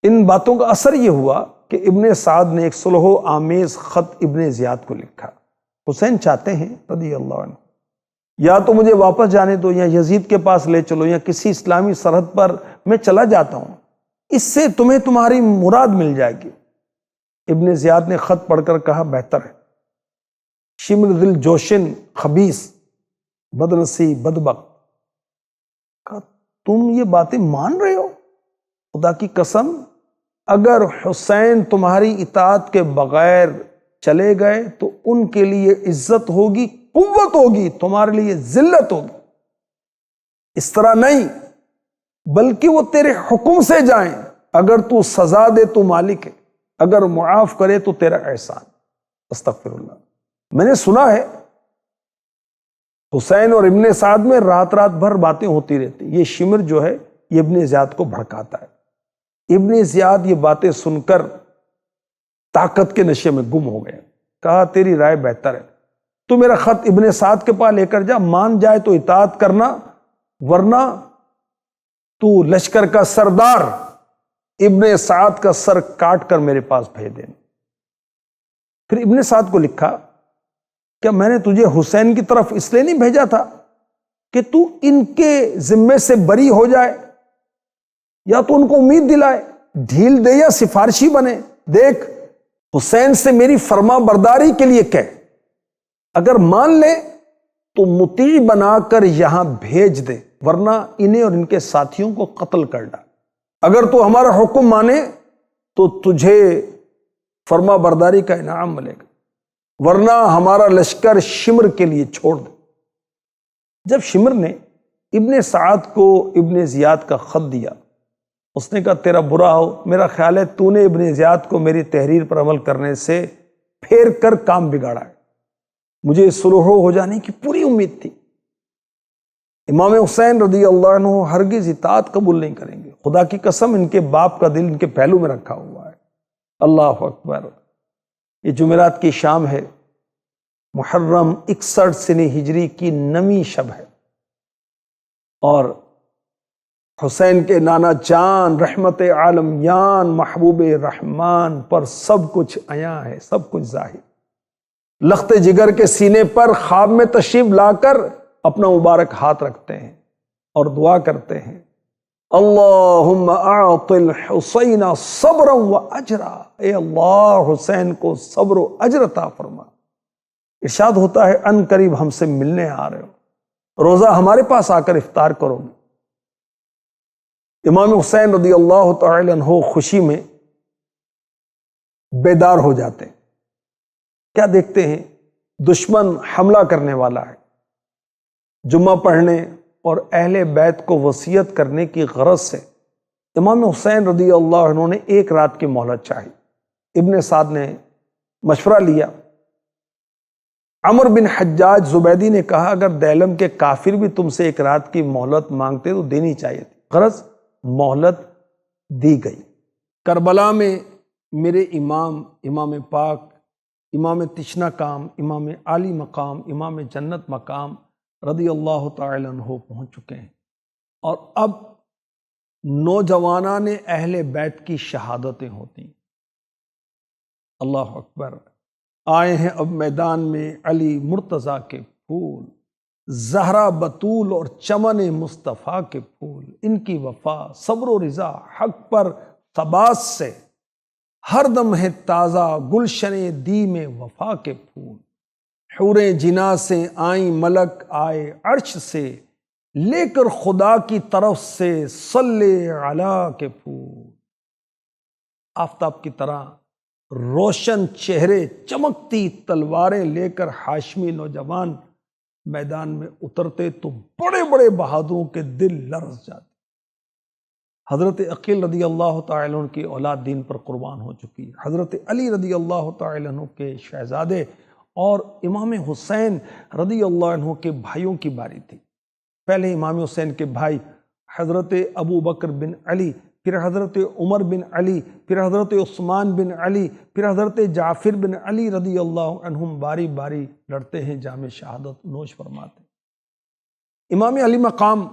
ان باتوں کا اثر یہ ہوا کہ ابن سعد نے ایک صلح آمیز خط ابن زیاد کو لکھا۔ حسین چاہتے ہیں رضی اللہ عنہ یا تو مجھے واپس جانے دو، یا یزید کے پاس لے چلو، یا کسی اسلامی سرحد پر میں چلا جاتا ہوں، اس سے تمہیں تمہاری مراد مل جائے گی۔ ابن زیاد نے خط پڑھ کر کہا بہتر ہے۔ شمر دل جوشن، خبیث، بدنصیب، بدبخت، کہا تم یہ باتیں مان رہے ہو؟ خدا کی قسم اگر حسین تمہاری اطاعت کے بغیر چلے گئے تو ان کے لیے عزت ہوگی، قوت ہوگی، تمہارے لیے ذلت ہوگی، اس طرح نہیں۔ بلکہ وہ تیرے حکم سے جائیں، اگر تو سزا دے تو مالک ہے، اگر معاف کرے تو تیرا احسان۔ استغفر اللہ۔ میں نے سنا ہے حسین اور ابن سعد میں رات رات بھر باتیں ہوتی رہتی، یہ شمر جو ہے یہ ابن زیاد کو بھڑکاتا ہے۔ ابن زیاد یہ باتیں سن کر طاقت کے نشے میں گم ہو گئے، کہا تیری رائے بہتر ہے، تو میرا خط ابن سعد کے پاس لے کر جا، مان جائے تو اطاعت کرنا، ورنہ تو لشکر کا سردار ابن سعد کا سر کاٹ کر میرے پاس بھیج دینا۔ پھر ابن سعد کو لکھا، کیا میں نے تجھے حسین کی طرف اس لیے نہیں بھیجا تھا کہ تو ان کے ذمے سے بری ہو جائے، یا تو ان کو امید دلائے، ڈھیل دے یا سفارشی بنے؟ دیکھ، حسین سے میری فرما برداری کے لیے کہہ، اگر مان لے تو مطیع بنا کر یہاں بھیج دے، ورنہ انہیں اور ان کے ساتھیوں کو قتل کر ڈال۔ اگر تو ہمارا حکم مانے تو تجھے فرما برداری کا انعام ملے گا، ورنہ ہمارا لشکر شمر کے لیے چھوڑ دے۔ جب شمر نے ابن سعد کو ابن زیاد کا خط دیا، اس نے کہا تیرا برا ہو، میرا خیال ہے تو نے ابن زیاد کو میری تحریر پر عمل کرنے سے پھیر کر کام بگاڑا ہے، مجھے صلح ہو جانے کی پوری امید تھی۔ امام حسین رضی اللہ عنہ ہرگز اطاعت قبول نہیں کریں گے، خدا کی قسم ان کے باپ کا دل ان کے پہلو میں رکھا ہوا ہے۔ اللہ اکبر۔ یہ جمعرات کی شام ہے، محرم 61 سنہ ہجری کی 9ویں شب ہے، اور حسین کے نانا جان رحمت عالم یان محبوب رحمان پر سب کچھ عیاں ہے، سب کچھ ظاہر۔ لخت جگر کے سینے پر خواب میں تشریف لا کر اپنا مبارک ہاتھ رکھتے ہیں اور دعا کرتے ہیں، اللہم اعط الحسین صبرا و اجرا، اے اللہ حسین کو صبر و اجر عطا فرما۔ ارشاد ہوتا ہے ان قریب ہم سے ملنے آ رہے ہو، روزہ ہمارے پاس آ کر افطار کرو گے۔ امام حسین رضی اللہ تعالی عنہ خوشی میں بیدار ہو جاتے ہیں، کیا دیکھتے ہیں دشمن حملہ کرنے والا ہے۔ جمعہ پڑھنے اور اہل بیت کو وصیت کرنے کی غرض سے امام حسین رضی اللہ عنہ نے ایک رات کی مہلت چاہی۔ ابن سعد نے مشورہ لیا، عمر بن حجاج زبیدی نے کہا اگر دیلم کے کافر بھی تم سے ایک رات کی مہلت مانگتے تو دینی چاہیے تھی، غرض مہلت دی گئی۔ کربلا میں میرے امام پاک، امام تشنا کام، امام عالی مقام، امام جنت مقام رضی اللہ تعالی عنہ پہنچ چکے ہیں، اور اب نوجوانان اہل بیت کی شہادتیں ہوتی ہیں۔ اللہ اکبر۔ آئے ہیں اب میدان میں علی مرتضیٰ کے پھول، زہرا بطول اور چمن مصطفیٰ کے پھول، ان کی وفا صبر و رضا حق پر ثبات سے ہر دم ہے تازہ، گلشن دی میں وفا کے پھول، حوریں جنا سے آئیں ملک آئے عرش سے، لے کر خدا کی طرف سے صلی علی کے پھول۔ آفتاب کی طرح روشن چہرے، چمکتی تلواریں لے کر ہاشمی نوجوان میدان میں اترتے تو بڑے بڑے بہادروں کے دل لرز جاتے۔ حضرت عقیل رضی اللہ تعالی عنہ کی اولاد دین پر قربان ہو چکی ہے، حضرت علی رضی اللہ تعالی عنہ کے شہزادے اور امام حسین رضی اللہ عنہ کے بھائیوں کی باری تھی۔ پہلے امام حسین کے بھائی حضرت ابو بکر بن علی، پھر حضرت عمر بن علی، پھر حضرت عثمان بن علی، پھر حضرت جعفر بن علی رضی اللہ عنہم باری باری لڑتے ہیں، جام شہادت نوش فرماتے ہیں۔ امام علی مقام،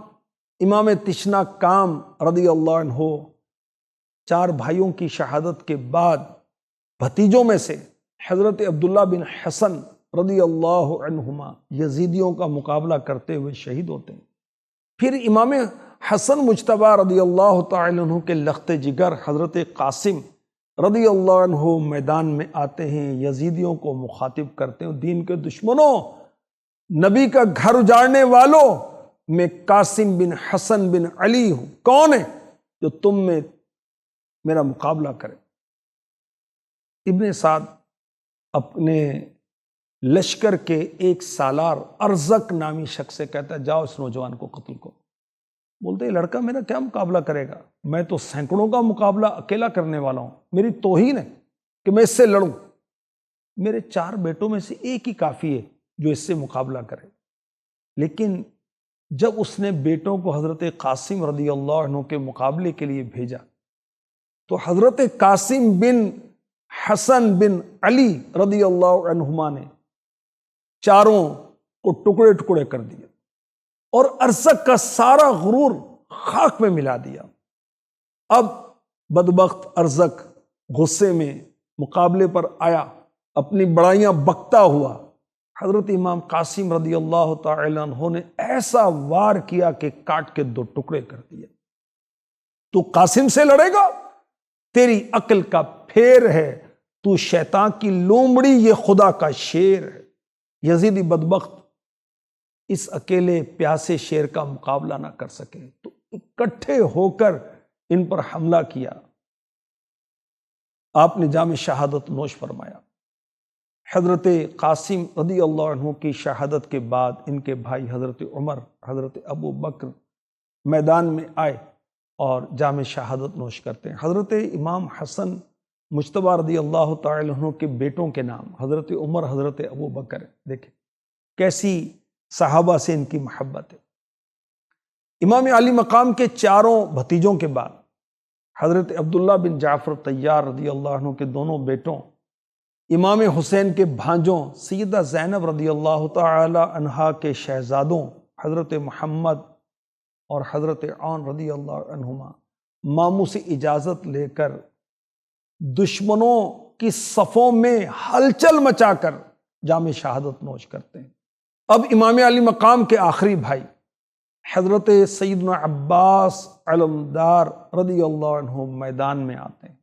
امام تشنا کام رضی اللہ عنہ 4 بھائیوں کی شہادت کے بعد بھتیجوں میں سے حضرت عبداللہ بن حسن رضی اللہ عنہما یزیدیوں کا مقابلہ کرتے ہوئے شہید ہوتے ہیں۔ پھر امام حسن مجتبی رضی اللہ تعالی عنہ کے لخت جگر حضرت قاسم رضی اللہ عنہ میدان میں آتے ہیں، یزیدیوں کو مخاطب کرتے ہیں، دین کے دشمنوں، نبی کا گھر اجاڑنے والوں، میں قاسم بن حسن بن علی ہوں، کون ہے جو تم میں میرا مقابلہ کرے؟ ابن سعد اپنے لشکر کے ایک سالار ارزق نامی شخص سے کہتا ہے جاؤ اس نوجوان کو قتل کرو۔ بولتے یہ لڑکا میرا کیا مقابلہ کرے گا، میں تو سینکڑوں کا مقابلہ اکیلا کرنے والا ہوں، میری توہین ہے کہ میں اس سے لڑوں، میرے 4 بیٹوں میں سے ایک ہی کافی ہے جو اس سے مقابلہ کرے۔ لیکن جب اس نے بیٹوں کو حضرت قاسم رضی اللہ عنہ کے مقابلے کے لیے بھیجا تو حضرت قاسم بن حسن بن علی رضی اللہ عنہما نے چاروں کو ٹکڑے ٹکڑے کر دیا اور ارزق کا سارا غرور خاک میں ملا دیا۔ اب بدبخت ارزق غصے میں مقابلے پر آیا، اپنی بڑائیاں بکتا ہوا، حضرت امام قاسم رضی اللہ تعالی عنہ نے ایسا وار کیا کہ کاٹ کے 2 ٹکڑے کر دیا۔ تو قاسم سے لڑے گا، تیری عقل کا پھیر ہے، تو شیطان کی لومڑی، یہ خدا کا شیر ہے۔ یزیدی بدبخت اس اکیلے پیاسے شیر کا مقابلہ نہ کر سکے تو اکٹھے ہو کر ان پر حملہ کیا۔ آپ نے جام شہادت نوش فرمایا۔ حضرت قاسم رضی اللہ عنہ کی شہادت کے بعد ان کے بھائی حضرت عمر، حضرت ابو بکر میدان میں آئے اور جام شہادت نوش کرتے ہیں۔ حضرت امام حسن مجتبی رضی اللہ تعالی عنہ کے بیٹوں کے نام حضرت عمر، حضرت ابو بکر، دیکھیں کیسی صحابہ سے ان کی محبت ہے۔ امام علی مقام کے 4 بھتیجوں کے بعد حضرت عبداللہ بن جعفر طیار رضی اللہ عنہ کے دونوں بیٹوں، امام حسین کے بھانجوں سیدہ زینب رضی اللہ تعالی عنہا کے شہزادوں حضرت محمد اور حضرت عون رضی اللہ عنہما ماموں سے اجازت لے کر دشمنوں کی صفوں میں ہلچل مچا کر جام شہادت نوش کرتے ہیں۔ اب امام علی مقام کے آخری بھائی حضرت سیدنا عباس علمدار رضی اللہ عنہ میدان میں آتے ہیں۔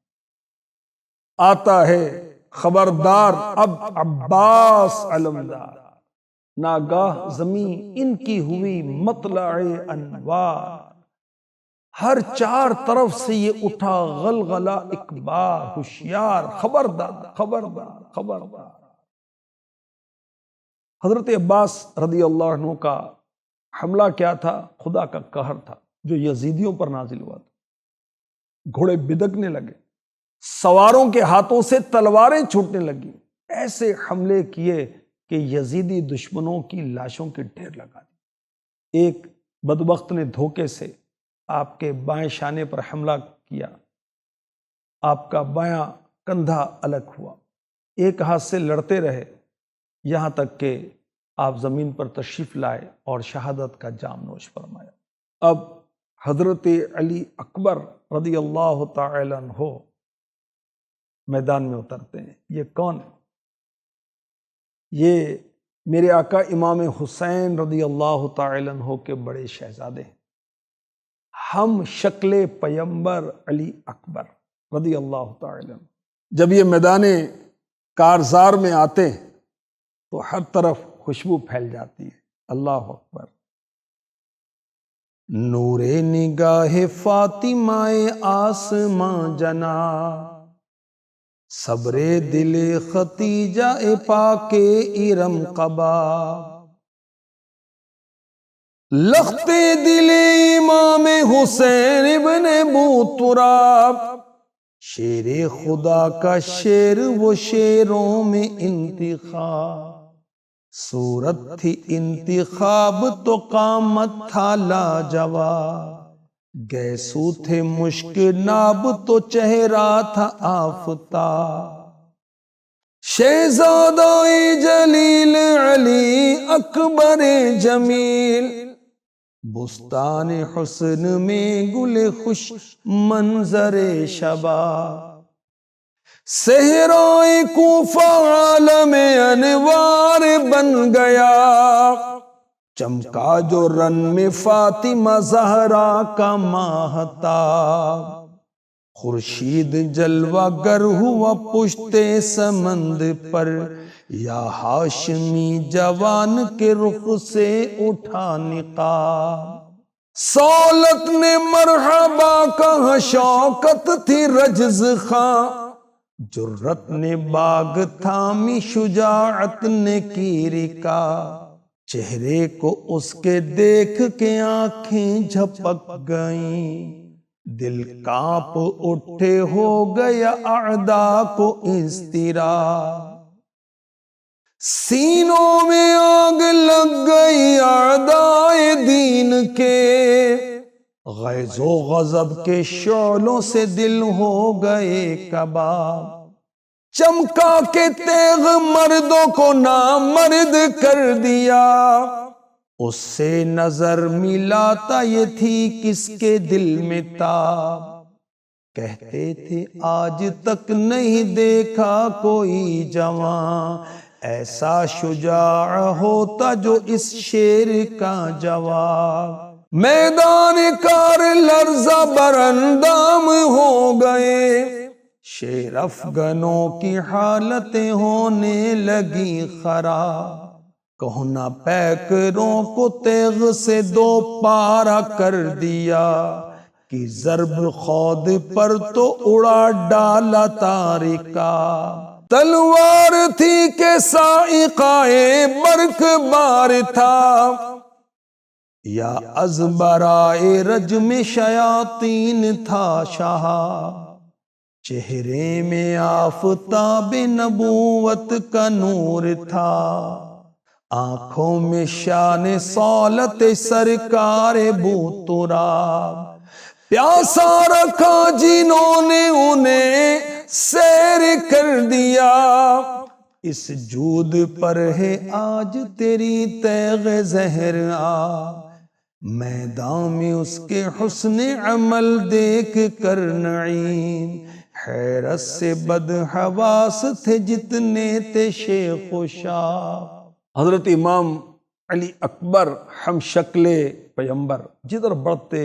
آتا ہے خبردار اب عباس علمدار، ناگاہ زمین ان کی ہوئی مطلع انوار، ہر 4 طرف سے یہ اٹھا غلغلہ اکبار، ہوشیار خبردار خبردار خبردار۔ حضرت عباس رضی اللہ عنہ کا حملہ کیا تھا؟ خدا کا قہر تھا جو یزیدیوں پر نازل ہوا تھا۔ گھوڑے بدکنے لگے، سواروں کے ہاتھوں سے تلواریں چھوٹنے لگی، ایسے حملے کیے کہ یزیدی دشمنوں کی لاشوں کے ڈھیر لگا دی۔ ایک بدبخت نے دھوکے سے آپ کے بائیں شانے پر حملہ کیا، آپ کا بایاں کندھا الگ ہوا، ایک ہاتھ سے لڑتے رہے یہاں تک کہ آپ زمین پر تشریف لائے اور شہادت کا جام نوش فرمایا۔ اب حضرت علی اکبر رضی اللہ تعالی عنہ میدان میں اترتے ہیں۔ یہ کون ہے؟ یہ میرے آقا امام حسین رضی اللہ تعالی عنہ کے بڑے شہزادے ہیں، ہم شکل پیمبر علی اکبر رضی اللہ تعالی عنہ۔ جب یہ میدان کارزار میں آتے ہیں تو ہر طرف خوشبو پھیل جاتی ہے۔ اللہ اکبر۔ نور نگاہ فاطمہ آسماں جنا، صبر دل ختیجہ پاک ارم قبا، لخت دل امام حسین ابن ابو تراب، شیر خدا کا شیر وہ شیروں میں انتخاب، صورت تھی انتخاب تو قامت تھا لاجواب، گیسو تھے مشک ناب تو چہرہ تھا آفتاب، شہزادہ جلیل علی اکبر جمیل، بستان حسن میں گل خوش منظر شباب، صحرائے کوفہ عالم انوار بن گیا، چمکا جو رن میں فاطمہ زہرا کا ماہتاب، خورشید جلوہ گر ہوا پشت سمند پر، یا ہاشمی جوان کے رخ سے اٹھا نقاب، سولت نے مرحبا کہا شوکت تھی رجز خاں، جرت نے باغ تھامی شجاعت نے کی رکاب، چہرے کو اس کے دیکھ کے آنکھیں جھپک گئیں، دل کانپ اٹھے ہو گیا اعدا کو اضطراب، سینوں میں آگ لگ گئی اعدائے دین کے، غیظ و غضب کے شعلوں سے دل ہو گئے کباب، چمکا کے تیغ مردوں کو نامرد کر دیا، اس سے نظر ملاتا یہ تھی کس کے دل میں تاب، کہتے تھے آج تک نہیں دیکھا کوئی جوان ایسا شجاع ہوتا جو اس شیر کا جواب، میدان کار لرزہ بر اندام ہو گئے، شیر افغنوں کی حالتیں ہونے لگی خراب، کہنا پیکروں کو تیغ سے دو پارا کر دیا، کہ ضرب خود پر تو اڑا ڈالا تارکا، تلوار تھی کہ سائقائے برق بار تھا، یا از برائے رجم شیاطین تھا شہاب، چہرے میں آفتاب نبوت کا نور تھا، آنکھوں میں شان صولت سرکار بو تراب، پیاسا رکھا جنہوں نے انہیں سیر کر دیا، اس جود پر ہے آج تیری تیغ زہر آب، میدان میں اس کے حسن عمل دیکھ کر نعیم، حیرت سے بد حواس تھے جتنے تھے شیخ و شاب۔ حضرت امام علی اکبر ہم شکل پیمبر جدھر بڑھتے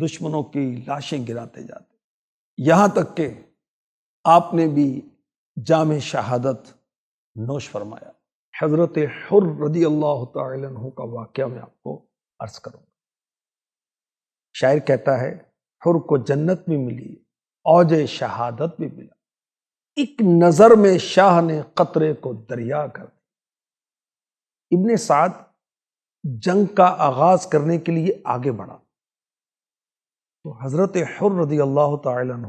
دشمنوں کی لاشیں گراتے جاتے، یہاں تک کہ آپ نے بھی جام شہادت نوش فرمایا۔ حضرت حر رضی اللہ تعالی عنہ کا واقعہ میں آپ کو عرض کروں گا۔ شاعر کہتا ہے حر کو جنت بھی ملی، اوج شہادت بھی ملا، ایک نظر میں شاہ نے قطرے کو دریا کر دیا۔ ابن سعد جنگ کا آغاز کرنے کے لیے آگے بڑھا تو حضرت حر رضی اللہ تعالی عنہ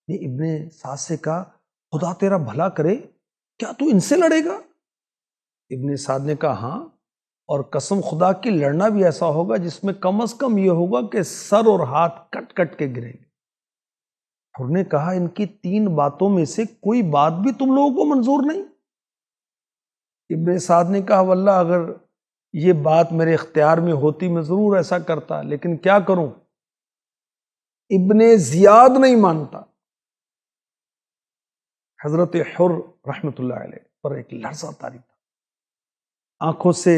نے ابن سعد سے کہا خدا تیرا بھلا کرے، کیا تو ان سے لڑے گا؟ ابن سعد نے کہا ہاں، اور قسم خدا کی لڑنا بھی ایسا ہوگا جس میں کم از کم یہ ہوگا کہ سر اور ہاتھ کٹ کٹ کے گریں گے۔ حر نے کہا ان کی 3 باتوں میں سے کوئی بات بھی تم لوگوں کو منظور نہیں؟ ابن سعد نے کہا واللہ اگر یہ بات میرے اختیار میں ہوتی میں ضرور ایسا کرتا، لیکن کیا کروں، ابن زیاد نہیں مانتا۔ حضرت حر رحمت اللہ علیہ پر ایک لرزہ طاری تھا، آنکھوں سے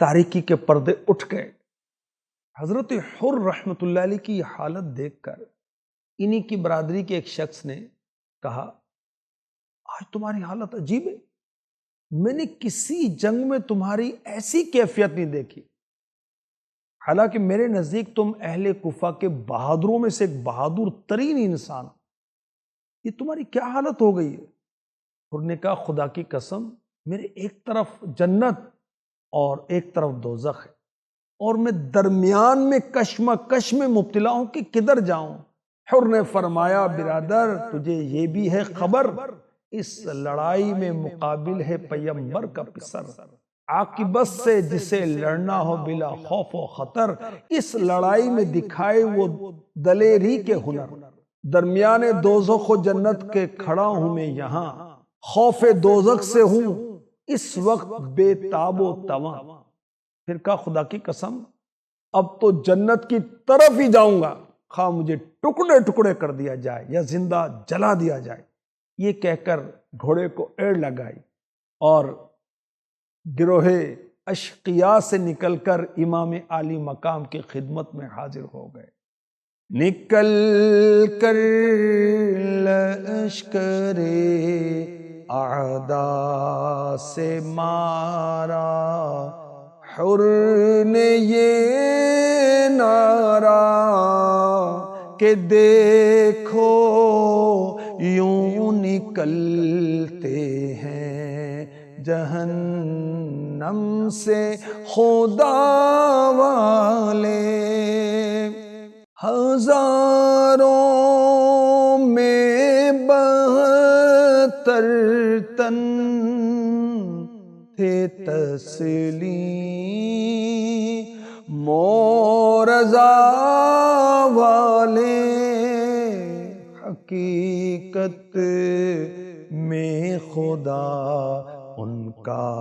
تاریکی کے پردے اٹھ گئے۔ حضرت حر رحمت اللہ علیہ کی حالت دیکھ کر انہی کی برادری کے ایک شخص نے کہا آج تمہاری حالت عجیب ہے، میں نے کسی جنگ میں تمہاری ایسی کیفیت نہیں دیکھی، حالانکہ میرے نزدیک تم اہل کوفہ کے بہادروں میں سے ایک بہادر ترین انسان، یہ تمہاری کیا حالت ہو گئی ہے؟ حر نے کہا خدا کی قسم میرے ایک طرف جنت اور ایک طرف دوزخ ہے، اور میں درمیان میں کشمکش میں مبتلا ہوں کہ کدھر جاؤں۔ حر نے فرمایا برادر تجھے یہ بھی ہے خبر، اس لڑائی میں مقابل ہے پیمبر کا پسر، عاقبت سے جسے لڑنا ہو بلا خوف و خطر، اس لڑائی میں دکھائے وہ دلیری کے ہنر، درمیان دوزخ و جنت کے کھڑا ہوں میں یہاں، خوف دوزخ سے ہوں اس وقت بے تاب و تواں۔ پھر کہا خدا کی قسم اب تو جنت کی طرف ہی جاؤں گا، خواہ مجھے ٹکڑے ٹکڑے کر دیا جائے یا زندہ جلا دیا جائے۔ یہ کہہ کر گھوڑے کو ایڑ لگائی اور گروہ اشقیاء سے نکل کر امام عالی مقام کی خدمت میں حاضر ہو گئے۔ نکل کر لشکر اعداء سے مارا، حر نے یہ نعرہ کہ دیکھو یوں نکلتے ہیں جہنم جہنم سے خدا والے، ہزاروں میں 72 تن تھے تسلیم و رضا والے، حقیقت میں خدا ان کا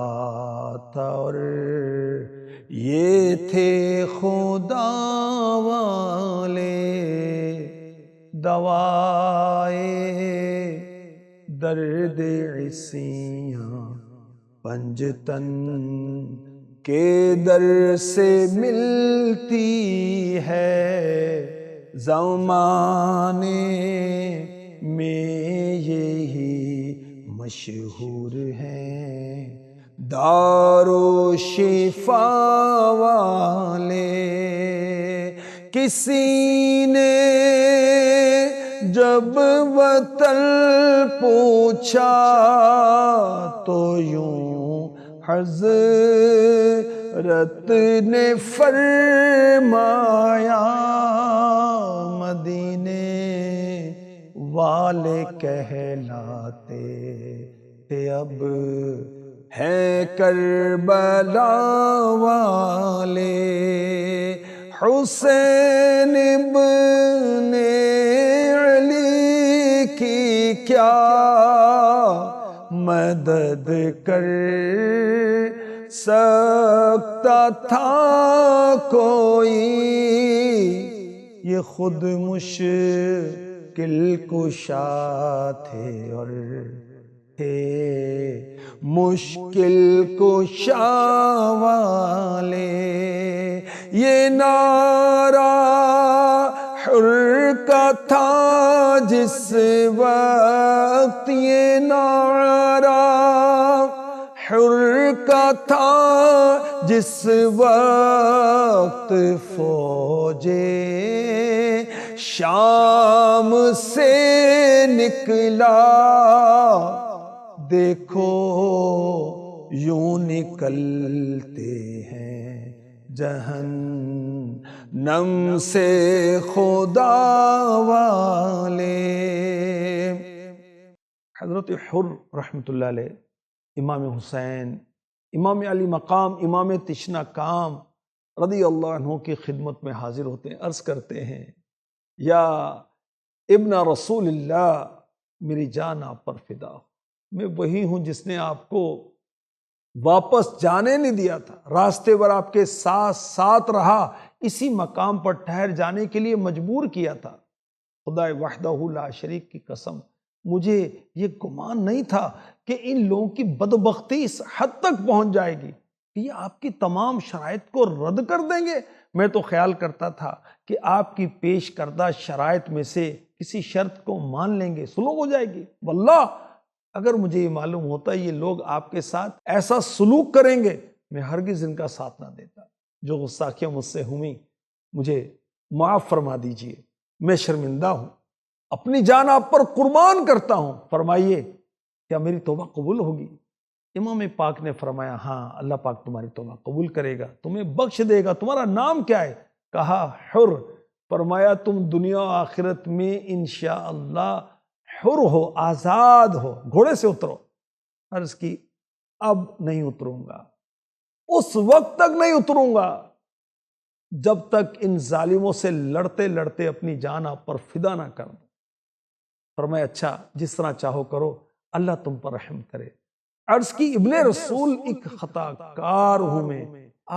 تھا اور یہ تھے خدا والے، دوائے درد عصیاں پنجتن کے در سے ملتی ہے، زمانے میں یہی مشہور ہیں دارو شفا والے۔ کسی نے جب وطن پوچھا تو یوں حضرت نے فرمایا، مدینے والے کہلاتے تھے اب ہیں کربلا والے، حسین ابن علی کی کیا مدد کر سکتا تھا کوئی، یہ خود مشکل کشا تھے اور تھے مشکل کشا والے، یہ نعرہ حر کا تھا جس وقت، یہ نعرہ حر کا تھا جس وقت فوجے شام سے نکلا، دیکھو یوں نکلتے ہیں جہنم سے خدا والے۔ حضرت حر رحمۃ اللہ علیہ امام حسین، امام علی مقام، امام تشنا کام رضی اللہ عنہ کی خدمت میں حاضر ہوتے ہیں، عرض کرتے ہیں یا ابن رسول اللہ، میری جان آپ پر فدا ہو، میں وہی ہوں جس نے آپ کو واپس جانے نہیں دیا تھا، راستے پر آپ کے ساتھ ساتھ رہا، اسی مقام پر ٹھہر جانے کے لیے مجبور کیا تھا۔ خدا وحدہ لا شریک کی قسم، مجھے یہ گمان نہیں تھا کہ ان لوگوں کی بدبختی اس حد تک پہنچ جائے گی کہ یہ آپ کی تمام شرائط کو رد کر دیں گے۔ میں تو خیال کرتا تھا کہ آپ کی پیش کردہ شرائط میں سے کسی شرط کو مان لیں گے، سلوک ہو جائے گی۔ واللہ اگر مجھے یہ معلوم ہوتا یہ لوگ آپ کے ساتھ ایسا سلوک کریں گے، میں ہرگز ان کا ساتھ نہ دیتا۔ جو غصاخیاں مجھ سے ہوئیں مجھے معاف فرما دیجئے، میں شرمندہ ہوں، اپنی جان آپ پر قربان کرتا ہوں، فرمائیے کیا میری توبہ قبول ہوگی؟ امام پاک نے فرمایا ہاں، اللہ پاک تمہاری توبہ قبول کرے گا، تمہیں بخش دے گا۔ تمہارا نام کیا ہے؟ کہا حر۔ فرمایا تم دنیا و آخرت میں انشاءاللہ حر ہو، آزاد ہو، گھوڑے سے اترو۔ عرض کی اب نہیں اتروں گا، اس وقت تک نہیں اتروں گا جب تک ان ظالموں سے لڑتے لڑتے اپنی جان آپ پر فدا نہ کر دوں۔ فرمایا اچھا، جس طرح چاہو کرو، اللہ تم پر رحم کرے۔ عرض کی ابن رسول ایک خطا کار ہوں میں،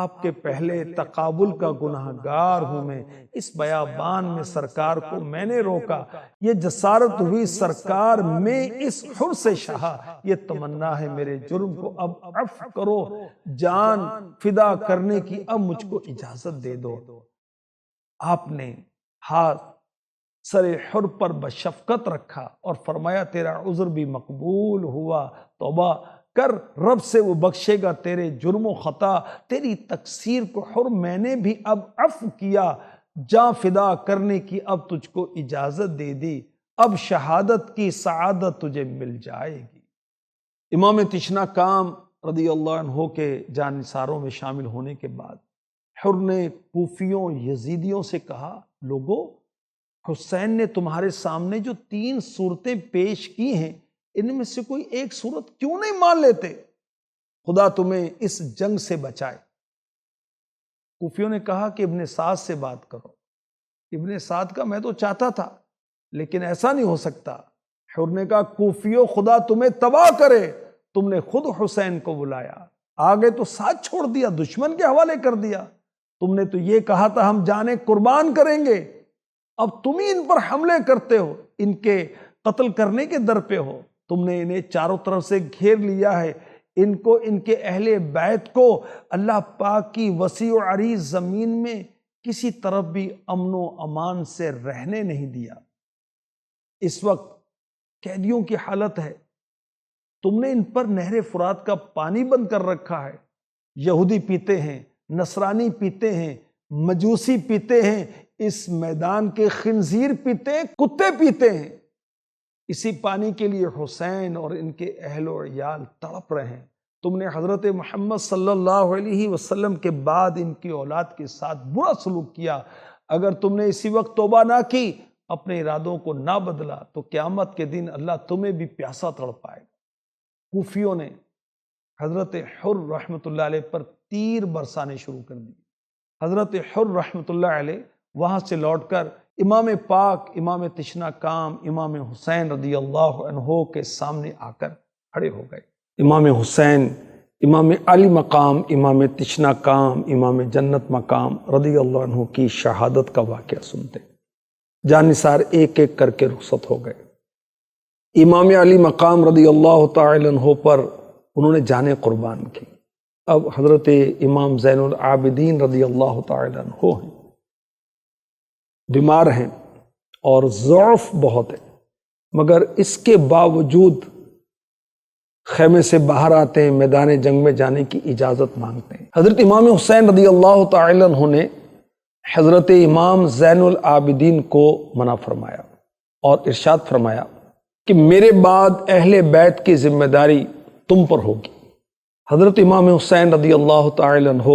آپ کے پہلے تقابل کا گناہ گار ہوں میں، اس بیابان میں سرکار کو میں نے روکا، یہ جسارت ہوئی سرکار میں اس حر سے شہا، یہ تمنا ہے میرے جرم کو اب عفو کرو، جان فدا کرنے کی اب مجھ کو اجازت دے دو۔ آپ نے ہاتھ سر حر پر بشفقت رکھا اور فرمایا تیرا عذر بھی مقبول ہوا، توبہ کر، رب سے وہ بخشے گا تیرے جرم و خطا، تیری تقصیر کو حر میں نے بھی اب عفو کیا، جاں فدا کرنے کی اب تجھ کو اجازت دے دی، اب شہادت کی سعادت تجھے مل جائے گی۔ امام تشنا کام رضی اللہ عنہ کے جانثاروں میں شامل ہونے کے بعد حر نے کوفیوں یزیدیوں سے کہا، لوگو حسین نے تمہارے سامنے جو 3 صورتیں پیش کی ہیں ان میں سے کوئی ایک صورت کیوں نہیں مان لیتے؟ خدا تمہیں اس جنگ سے بچائے۔ کوفیوں نے کہا کہ ابن سعد سے بات کرو۔ ابن سعد کا میں تو چاہتا تھا لیکن ایسا نہیں ہو سکتا۔ حر نے کہا کوفیوں خدا تمہیں تباہ کرے، تم نے خود حسین کو بلایا، آگے تو ساتھ چھوڑ دیا، دشمن کے حوالے کر دیا۔ تم نے تو یہ کہا تھا ہم جانیں قربان کریں گے، اب تم ہی ان پر حملے کرتے ہو، ان کے قتل کرنے کے در پہ ہو۔ تم نے انہیں چاروں طرف سے گھیر لیا ہے، ان کو، ان کے اہل بیت کو اللہ پاک کی وسیع و عریض زمین میں کسی طرف بھی امن و امان سے رہنے نہیں دیا۔ اس وقت قیدیوں کی حالت ہے، تم نے ان پر نہر فرات کا پانی بند کر رکھا ہے، یہودی پیتے ہیں، نصرانی پیتے ہیں، مجوسی پیتے ہیں، اس میدان کے خنزیر پیتے ہیں، کتے پیتے ہیں۔ اسی پانی کے لیے حسین اور ان کے اہل و عیال تڑپ رہے ہیں۔ تم نے حضرت محمد صلی اللہ علیہ وسلم کے بعد ان کی اولاد کے ساتھ برا سلوک کیا۔ اگر تم نے اسی وقت توبہ نہ کی، اپنے ارادوں کو نہ بدلا، تو قیامت کے دن اللہ تمہیں بھی پیاسا تڑپائے گا۔ کوفیوں نے حضرت حر رحمۃ اللہ علیہ پر تیر برسانے شروع کر دی۔ حضرت حر رحمۃ اللہ علیہ وہاں سے لوٹ کر امام پاک، امام تشنا کام، امام حسین رضی اللہ عنہ کے سامنے آ کر کھڑے ہو گئے۔ امام حسین، امام علی مقام، امام تشنا کام، امام جنت مقام رضی اللہ عنہ کی شہادت کا واقعہ سنتے جانثار ایک ایک کر کے رخصت ہو گئے۔ امام علی مقام رضی اللہ تعالی عنہ پر انہوں نے جانیں قربان کی۔ اب حضرت امام زین العابدین رضی اللہ تعالی عنہ ہیں، بیمار ہیں اور ضعف بہت ہے، مگر اس کے باوجود خیمے سے باہر آتے ہیں، میدان جنگ میں جانے کی اجازت مانگتے ہیں۔ حضرت امام حسین رضی اللہ تعالی عنہ نے حضرت امام زین العابدین کو منع فرمایا اور ارشاد فرمایا کہ میرے بعد اہل بیت کی ذمہ داری تم پر ہوگی۔ حضرت امام حسین رضی اللہ تعالی عنہ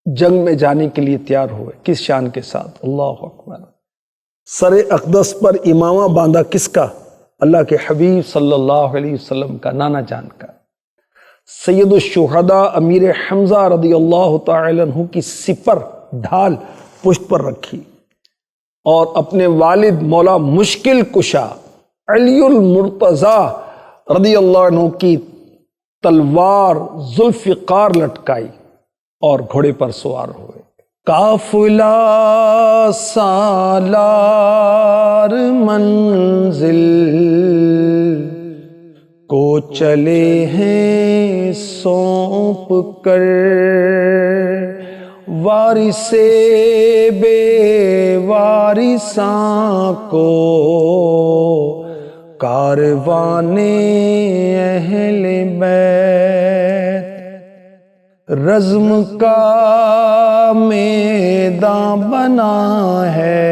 جنگ میں جانے کے لیے تیار ہوئے۔ کس شان کے ساتھ؟ اللہ اکبر۔ سر اقدس پر امامہ باندھا کس کا؟ اللہ کے حبیب صلی اللہ علیہ وسلم کا، نانا جان کا۔ سید الشہداء امیر حمزہ رضی اللہ تعالی عنہ کی سپر ڈھال پشت پر رکھی اور اپنے والد مولا مشکل کشا علی المرتضیٰ رضی اللہ عنہ کی تلوار ذوالفقار لٹکائی اور گھوڑے پر سوار ہوئے۔ قافلہ سالار منزل کو چلے ہیں سونپ کر، وارث بے وارثاں کو کاروان اہل بیت، رزم کا میدان بنا ہے،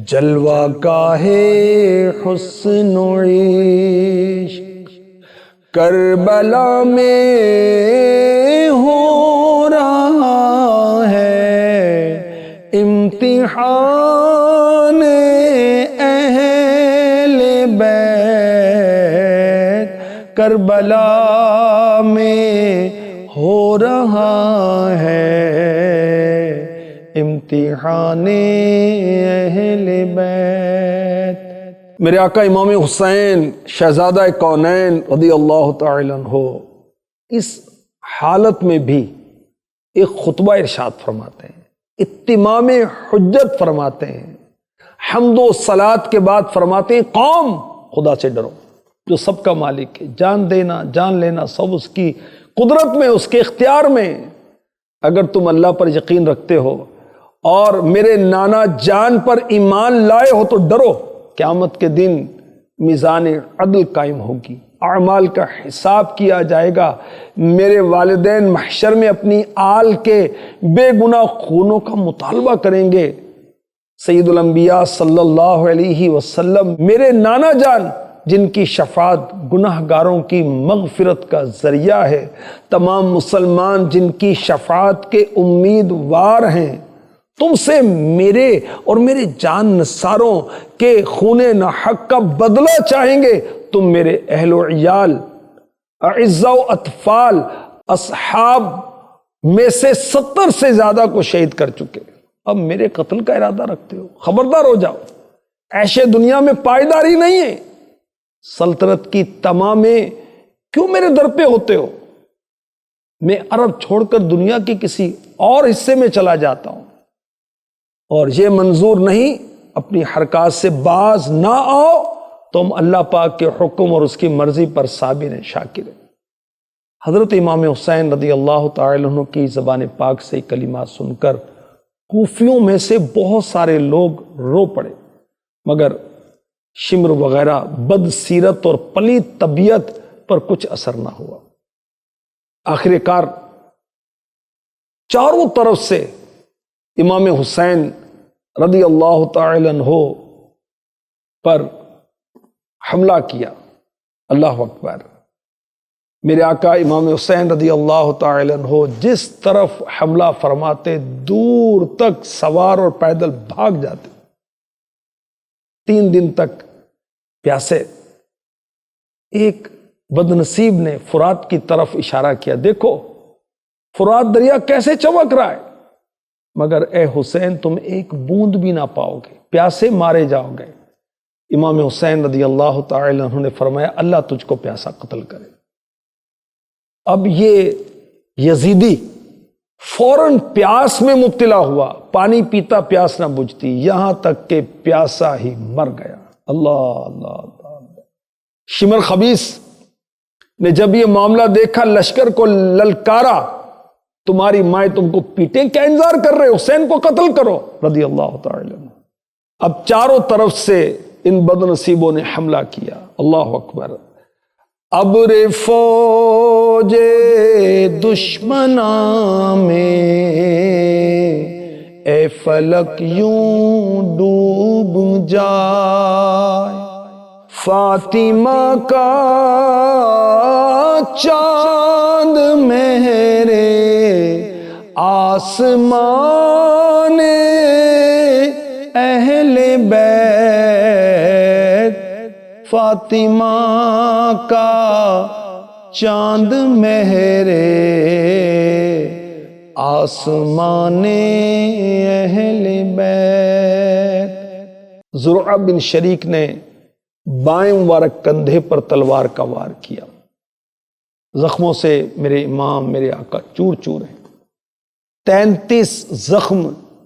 جلوہ گاہ حسن و عشق، کربلا میں ہو رہا ہے امتحان اہل بیت، کربلا میں ہو رہا ہے امتحان اہل بیت۔ میرے آقا امام حسین شہزادہ کونین رضی اللہ تعالی عنہ اس حالت میں بھی ایک خطبہ ارشاد فرماتے ہیں، اتمام حجت فرماتے ہیں، حمد و صلات کے بعد فرماتے ہیں قوم خدا سے ڈرو جو سب کا مالک ہے، جان دینا جان لینا سب اس کی قدرت میں، اس کے اختیار میں۔ اگر تم اللہ پر یقین رکھتے ہو اور میرے نانا جان پر ایمان لائے ہو تو ڈرو، قیامت کے دن میزان عدل قائم ہوگی، اعمال کا حساب کیا جائے گا، میرے والدین محشر میں اپنی آل کے بے گناہ خونوں کا مطالبہ کریں گے۔ سید الانبیاء صلی اللہ علیہ وسلم میرے نانا جان جن کی شفاعت گناہگاروں کی مغفرت کا ذریعہ ہے، تمام مسلمان جن کی شفاعت کے امیدوار ہیں، تم سے میرے اور میرے جان نثاروں کے خون ناحق کا بدلہ چاہیں گے۔ تم میرے اہل و عیال، اعزاء و اطفال، اصحاب میں سے 70 سے زیادہ کو شہید کر چکے، اب میرے قتل کا ارادہ رکھتے ہو؟ خبردار ہو جاؤ، ایشے دنیا میں پائیداری نہیں ہے، سلطنت کی تمامیں کیوں میرے در پہ ہوتے ہو؟ میں عرب چھوڑ کر دنیا کی کسی اور حصے میں چلا جاتا ہوں، اور یہ منظور نہیں اپنی حرکات سے باز نہ آؤ، تم اللہ پاک کے حکم اور اس کی مرضی پر صابر ہیں، شاکر ہیں۔ حضرت امام حسین رضی اللہ تعالی عنہ کی زبان پاک سے کلمات سن کر کوفیوں میں سے بہت سارے لوگ رو پڑے، مگر شمر وغیرہ بد سیرت اور پلیت طبیعت پر کچھ اثر نہ ہوا۔ آخر کار چاروں طرف سے امام حسین رضی اللہ تعالی عنہ پر حملہ کیا۔ اللہ اکبر۔ میرے آقا امام حسین رضی اللہ تعالی عنہ جس طرف حملہ فرماتے دور تک سوار اور پیدل بھاگ جاتے۔ 3 دن تک پیاسے، ایک بدنصیب نے فرات کی طرف اشارہ کیا، دیکھو فرات دریا کیسے چمک رہا ہے، مگر اے حسین تم ایک بوند بھی نہ پاؤ گے، پیاسے مارے جاؤ گے۔ امام حسین رضی اللہ تعالی عنہ نے فرمایا اللہ تجھ کو پیاسا قتل کرے۔ اب یہ یزیدی فوراً پیاس میں مبتلا ہوا، پانی پیتا پیاس نہ بجھتی، یہاں تک کہ پیاسا ہی مر گیا۔ اللہ اللہ اللہ۔ شمر خبیث نے جب یہ معاملہ دیکھا لشکر کو للکارا، تمہاری مائیں تم کو پیٹیں، کیا انتظار کر رہے، حسین کو قتل کرو رضی اللہ تعالی عنہ۔ اب چاروں طرف سے ان بد نصیبوں نے حملہ کیا۔ اللہ اکبر۔ ابر فوج دشمناں میں اے فلک یوں ڈوب جائے، فاطمہ کا چاند میرے آسمان اہل بیت، فاطمہ کا چاند میرے آسمان اہل بیت۔ زرعہ بن شریک نے بائیں مبارک کندھے پر تلوار کا وار کیا، زخموں سے میرے امام میرے آقا چور چور ہیں۔ 33 زخم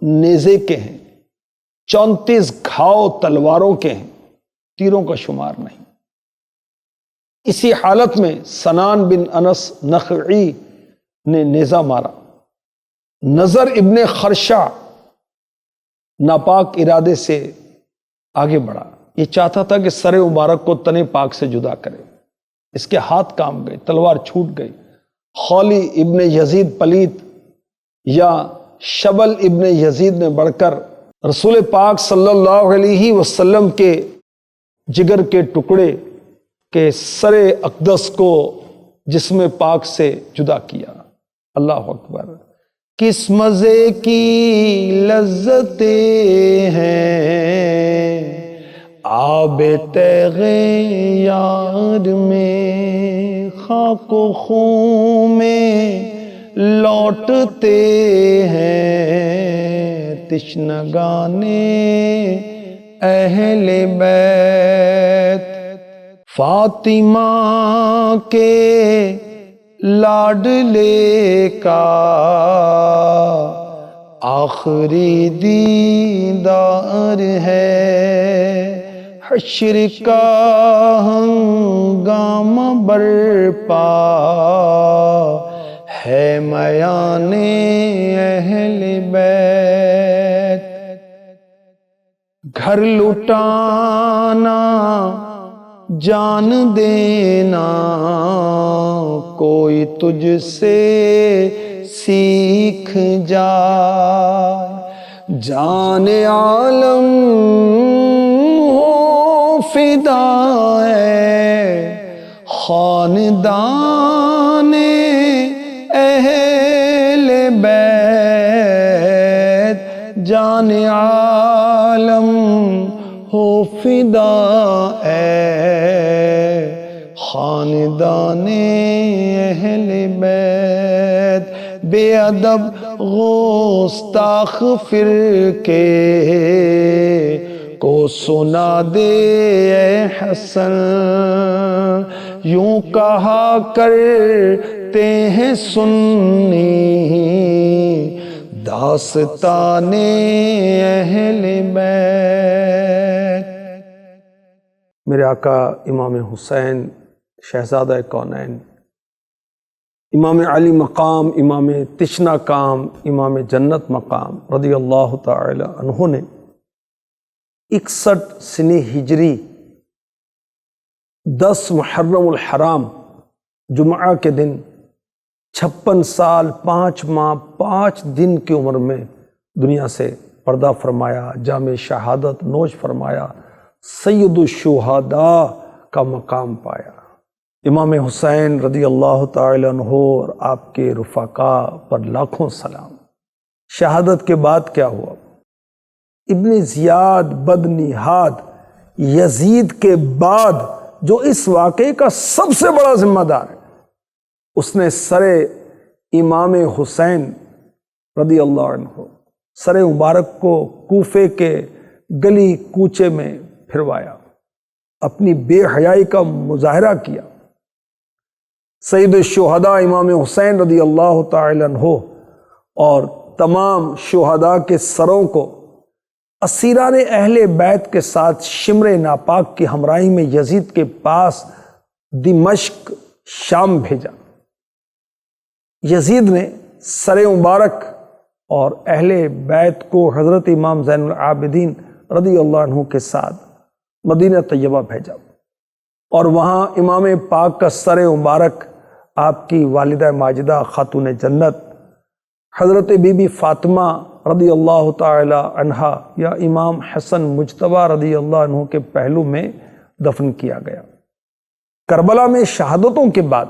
نیزے کے ہیں، 34 گھاؤ تلواروں کے ہیں، تیروں کا شمار نہیں۔ اسی حالت میں سنان بن انس نخعی نے نیزہ مارا۔ نظر ابن خرشہ ناپاک ارادے سے آگے بڑھا، یہ چاہتا تھا کہ سر مبارک کو تن پاک سے جدا کرے، اس کے ہاتھ کام گئے، تلوار چھوٹ گئی۔ خولی ابن یزید پلیت یا شبل ابن یزید نے بڑھ کر رسول پاک صلی اللہ علیہ وسلم کے جگر کے ٹکڑے کے سر اقدس کو جسم پاک سے جدا کیا۔ اللہ اکبر۔ کس مزے کی لذتیں ہیں آب تیغ یار میں، خاک و خون میں لوٹتے ہیں تشنگان اہل بیت، فاطمہ کے لاڈلے کا آخری دیدار ہے، حشر کا ہنگامہ برپا ہے میان اہل بیت، گھر لٹانا جان دینا کوئی تجھ سے سیکھ جائے، جان عالم ہو فدا خاندان اہل بیت جان عالم ہو فدا خاندان اہل بیت بے ادب گستاخ فرقے کو سنا دے اے حسن یوں کہا کرتے ہیں سنی داستان اہل بیت۔ میرے آقا امام حسین شہزادہ کونین، امام علی مقام، امام تشنا کام، امام جنت مقام رضی اللہ تعالی عنہ نے 61 سنی ہجری 10 محرم الحرام جمعہ کے دن 56 سال 5 ماہ 5 دن کی عمر میں دنیا سے پردہ فرمایا، جام شہادت نوش فرمایا، سید الشہداء کا مقام پایا۔ امام حسین رضی اللہ تعالی عنہ اور آپ کے رفقاء پر لاکھوں سلام۔ شہادت کے بعد کیا ہوا؟ ابن زیاد بدنہاد یزید کے بعد جو اس واقعے کا سب سے بڑا ذمہ دار ہے، اس نے سر امام حسین رضی اللہ عنہ سر مبارک کو کوفے کے گلی کوچے میں پھروایا، اپنی بے حیائی کا مظاہرہ کیا۔ سید الشہداء امام حسین رضی اللہ تعالی عنہ اور تمام شہداء کے سروں کو اسیران اہل بیت کے ساتھ شمر ناپاک کی ہمراہی میں یزید کے پاس دمشق شام بھیجا۔ یزید نے سر مبارک اور اہل بیت کو حضرت امام زین العابدین رضی اللہ عنہ کے ساتھ مدینہ طیبہ بھیجا، اور وہاں امام پاک کا سر مبارک آپ کی والدہ ماجدہ خاتون جنت حضرت بی بی فاطمہ رضی اللہ تعالی عنہا یا امام حسن مجتبی رضی اللہ عنہ کے پہلو میں دفن کیا گیا۔ کربلا میں شہادتوں کے بعد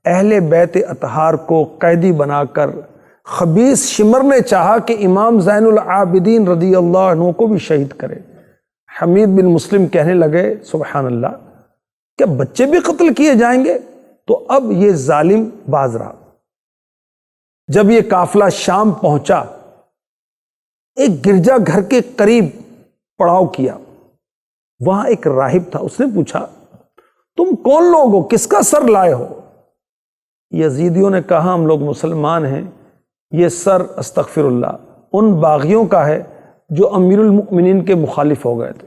اہل بیت اطہار کو قیدی بنا کر خبیث شمر نے چاہا کہ امام زین العابدین رضی اللہ عنہ کو بھی شہید کرے۔ حمید بن مسلم کہنے لگے سبحان اللہ، کیا بچے بھی قتل کیے جائیں گے؟ تو اب یہ ظالم باز رہا۔ جب یہ قافلہ شام پہنچا، ایک گرجا گھر کے قریب پڑاؤ کیا، وہاں ایک راہب تھا۔ اس نے پوچھا تم کون لوگ ہو، کس کا سر لائے ہو؟ یزیدیوں نے کہا ہم لوگ مسلمان ہیں، یہ سر استغفر اللہ ان باغیوں کا ہے جو امیر المؤمنین کے مخالف ہو گئے تھے۔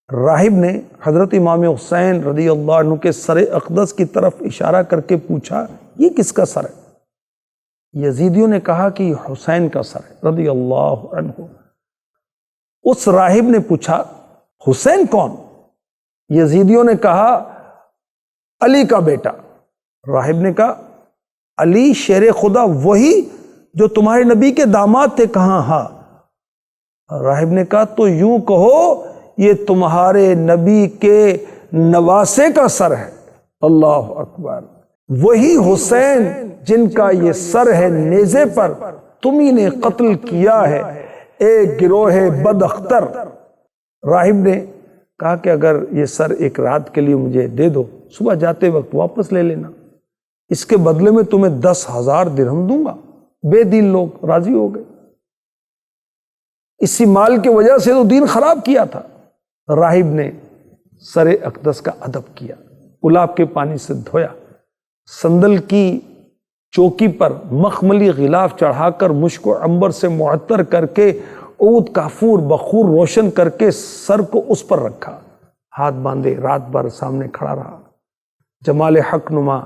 راہب نے حضرت امام حسین رضی اللہ عنہ کے سر اقدس کی طرف اشارہ کر کے پوچھا یہ کس کا سر ہے؟ یزیدیوں نے کہا کہ یہ حسین کا سر ہے رضی اللہ عنہ۔ اس راہب نے پوچھا حسین کون؟ یزیدیوں نے کہا علی کا بیٹا۔ راہب نے کہا علی شیر خدا وہی جو تمہارے نبی کے داماد تھے؟ کہاں ہاں۔ راہب نے کہا تو یوں کہو یہ تمہارے نبی کے نواسے کا سر ہے۔ اللہ اکبر، وہی حسین جن کا یہ سر ہے نیزے پر تمہیں نے قتل کیا ہے اے گروہ بد اختر۔ راہب نے کہا کہ اگر یہ سر ایک رات کے لیے مجھے دے دو، صبح جاتے وقت واپس لے لینا، اس کے بدلے میں تمہیں 10,000 درہم دوں گا۔ بے دین لوگ راضی ہو گئے، اسی مال کی وجہ سے تو دین خراب کیا تھا۔ راہب نے سر اقدس کا ادب کیا، گلاب کے پانی سے دھویا، صندل کی چوکی پر مخملی غلاف چڑھا کر مشک و عنبر سے معطر کر کے عود کافور بخور روشن کر کے سر کو اس پر رکھا، ہاتھ باندھے رات بھر سامنے کھڑا رہا، جمال حق نما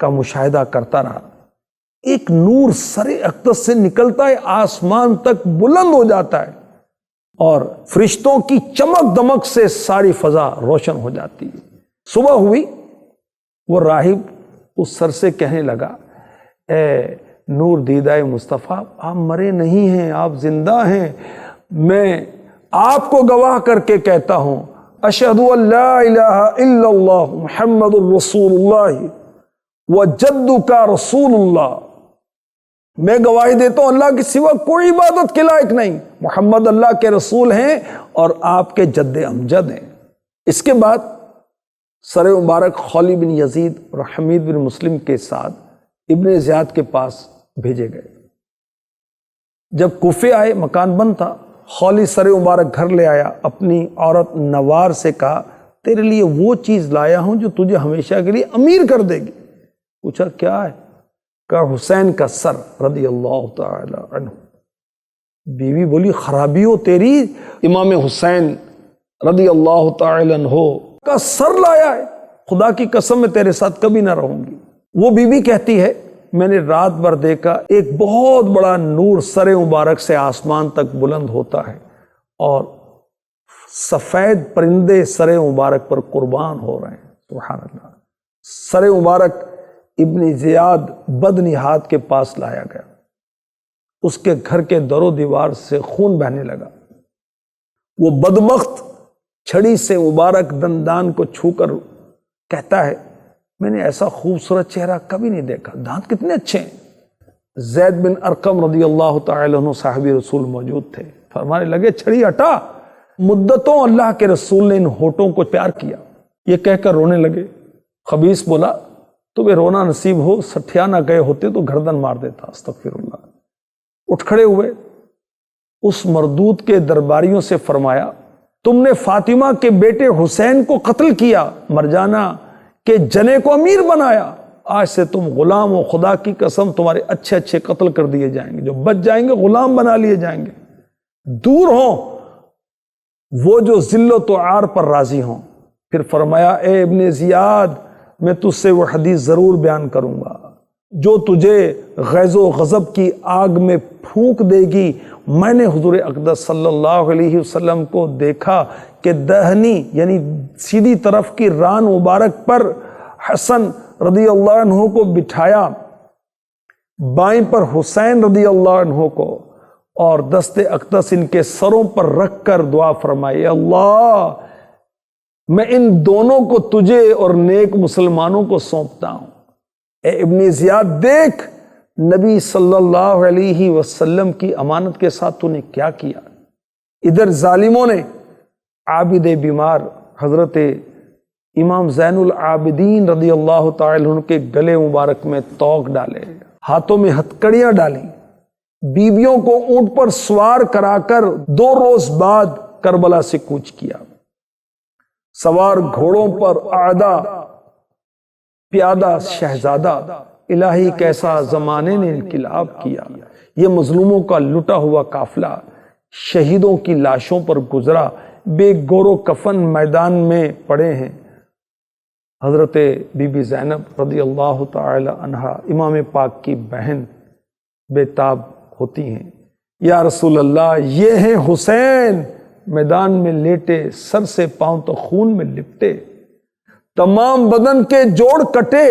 کا مشاہدہ کرتا رہا۔ ایک نور سر اقدس سے نکلتا ہے، آسمان تک بلند ہو جاتا ہے، اور فرشتوں کی چمک دمک سے ساری فضا روشن ہو جاتی ہے۔ صبح ہوئی، وہ راہب اس سر سے کہنے لگا اے نور دیدہ مصطفیٰ، آپ مرے نہیں ہیں، آپ زندہ ہیں۔ میں آپ کو گواہ کر کے کہتا ہوں اشہد ان لا الہ الا اللہ محمد الرسول اللہ وجدک رسول اللہ، میں گواہی دیتا ہوں اللہ کے سوا کوئی عبادت کے لائق نہیں، محمد اللہ کے رسول ہیں اور آپ کے جد امجد ہیں۔ اس کے بعد سر مبارک خولی بن یزید اور حمید بن مسلم کے ساتھ ابن زیاد کے پاس بھیجے گئے۔ جب کوفے آئے، مکان بند تھا، خولی سر مبارک گھر لے آیا، اپنی عورت نوار سے کہا تیرے لیے وہ چیز لایا ہوں جو تجھے ہمیشہ کے لیے امیر کر دے گی۔ پوچھا کیا ہے؟ کہا حسین کا سر رضی اللہ تعالی عنہ۔ بیوی بولی خرابی ہو تیری، امام حسین رضی اللہ تعالی عنہ کا سر لایا ہے، خدا کی قسم میں تیرے ساتھ کبھی نہ رہوں گی۔ وہ بیوی کہتی ہے میں نے رات بھر دیکھا ایک بہت بڑا نور سر مبارک سے آسمان تک بلند ہوتا ہے اور سفید پرندے سر مبارک پر قربان ہو رہے ہیں، سبحان اللہ۔ سر مبارک ابن زیاد بدنہاد کے پاس لایا گیا، اس کے گھر کے در و دیوار سے خون بہنے لگا۔ وہ بدبخت چھڑی سے مبارک دندان کو چھو کر کہتا ہے میں نے ایسا خوبصورت چہرہ کبھی نہیں دیکھا، دانت کتنے اچھے ہیں۔ زید بن ارقم رضی اللہ تعالی عنہ صحابی رسول موجود تھے، فرمانے لگے چھڑی ہٹا، مدتوں اللہ کے رسول نے ان ہونٹوں کو پیار کیا۔ یہ کہہ کر رونے لگے۔ خبیث بولا تمہیں رونا نصیب ہو، سٹھیا نہ گئے ہوتے تو گردن مار دیتا، استغفر اللہ۔ اٹھ کھڑے ہوئے، اس مردود کے درباریوں سے فرمایا تم نے فاطمہ کے بیٹے حسین کو قتل کیا، مرجانہ کے جنے کو امیر بنایا، آج سے تم غلام ہو، خدا کی قسم تمہارے اچھے اچھے قتل کر دیے جائیں گے، جو بچ جائیں گے غلام بنا لیے جائیں گے، دور ہوں وہ جو ذلت و عار پر راضی ہوں۔ پھر فرمایا اے ابن زیاد میں تجھ سے وہ حدیث ضرور بیان کروں گا جو تجھے غیظ و غضب کی آگ میں پھونک دے گی۔ میں نے حضور اقدس صلی اللہ علیہ وسلم کو دیکھا کہ دہنی یعنی سیدھی طرف کی ران مبارک پر حسن رضی اللہ عنہ کو بٹھایا، بائیں پر حسین رضی اللہ عنہ کو، اور دست اقدس ان کے سروں پر رکھ کر دعا فرمائی اللہ میں ان دونوں کو تجھے اور نیک مسلمانوں کو سونپتا ہوں۔ اے ابن زیاد دیکھ نبی صلی اللہ علیہ وسلم کی امانت کے ساتھ تو نے کیا کیا۔ ادھر ظالموں نے عابد بیمار حضرت امام زین العابدین رضی اللہ تعالی عنہ کے گلے مبارک میں توق ڈالے، ہاتھوں میں ہتکڑیاں ڈالیں، بیویوں کو اونٹ پر سوار کرا کر 2 روز بعد کربلا سے کوچ کیا، سوار گھوڑوں پر اعدا پیادہ شہزادہ، الہی کیسا زمانے نے انقلاب کیا۔ یہ مظلوموں کا لٹا ہوا قافلہ شہیدوں کی لاشوں پر گزرا، بے گور و کفن میدان میں پڑے ہیں۔ حضرت بی بی زینب رضی اللہ تعالی عنہا امام پاک کی بہن بے تاب ہوتی ہیں، یا رسول اللہ یہ ہیں حسین، میدان میں لیٹے، سر سے پاؤں تو خون میں لپٹے، تمام بدن کے جوڑ کٹے،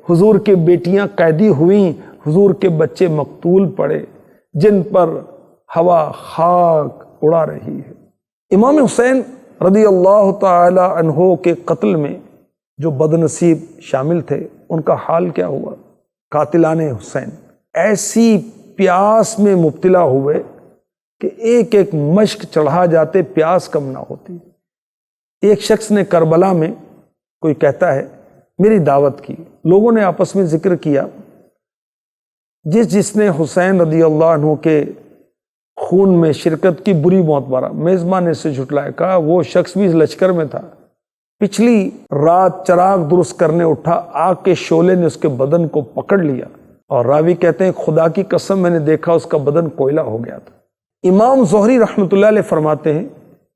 حضور کی بیٹیاں قیدی ہوئیں، حضور کے بچے مقتول پڑے، جن پر ہوا خاک اڑا رہی ہے۔ امام حسین رضی اللہ تعالی عنہ کے قتل میں جو بدنصیب شامل تھے ان کا حال کیا ہوا؟ قاتلان حسین ایسی پیاس میں مبتلا ہوئے کہ ایک ایک مشک چڑھا جاتے، پیاس کم نہ ہوتی۔ ایک شخص نے کربلا میں، کوئی کہتا ہے میری دعوت کی، لوگوں نے آپس میں ذکر کیا، جس نے حسین رضی اللہ عنہ کے خون میں شرکت کی بری موت مارا۔ میزبان نے اسے جھٹلایا، کہا وہ شخص بھی اس لشکر میں تھا، پچھلی رات چراغ درست کرنے اٹھا، آگ کے شعلے نے اس کے بدن کو پکڑ لیا، اور راوی کہتے ہیں خدا کی قسم میں نے دیکھا اس کا بدن کوئلہ ہو گیا تھا۔ امام زہری رحمۃ اللہ علیہ فرماتے ہیں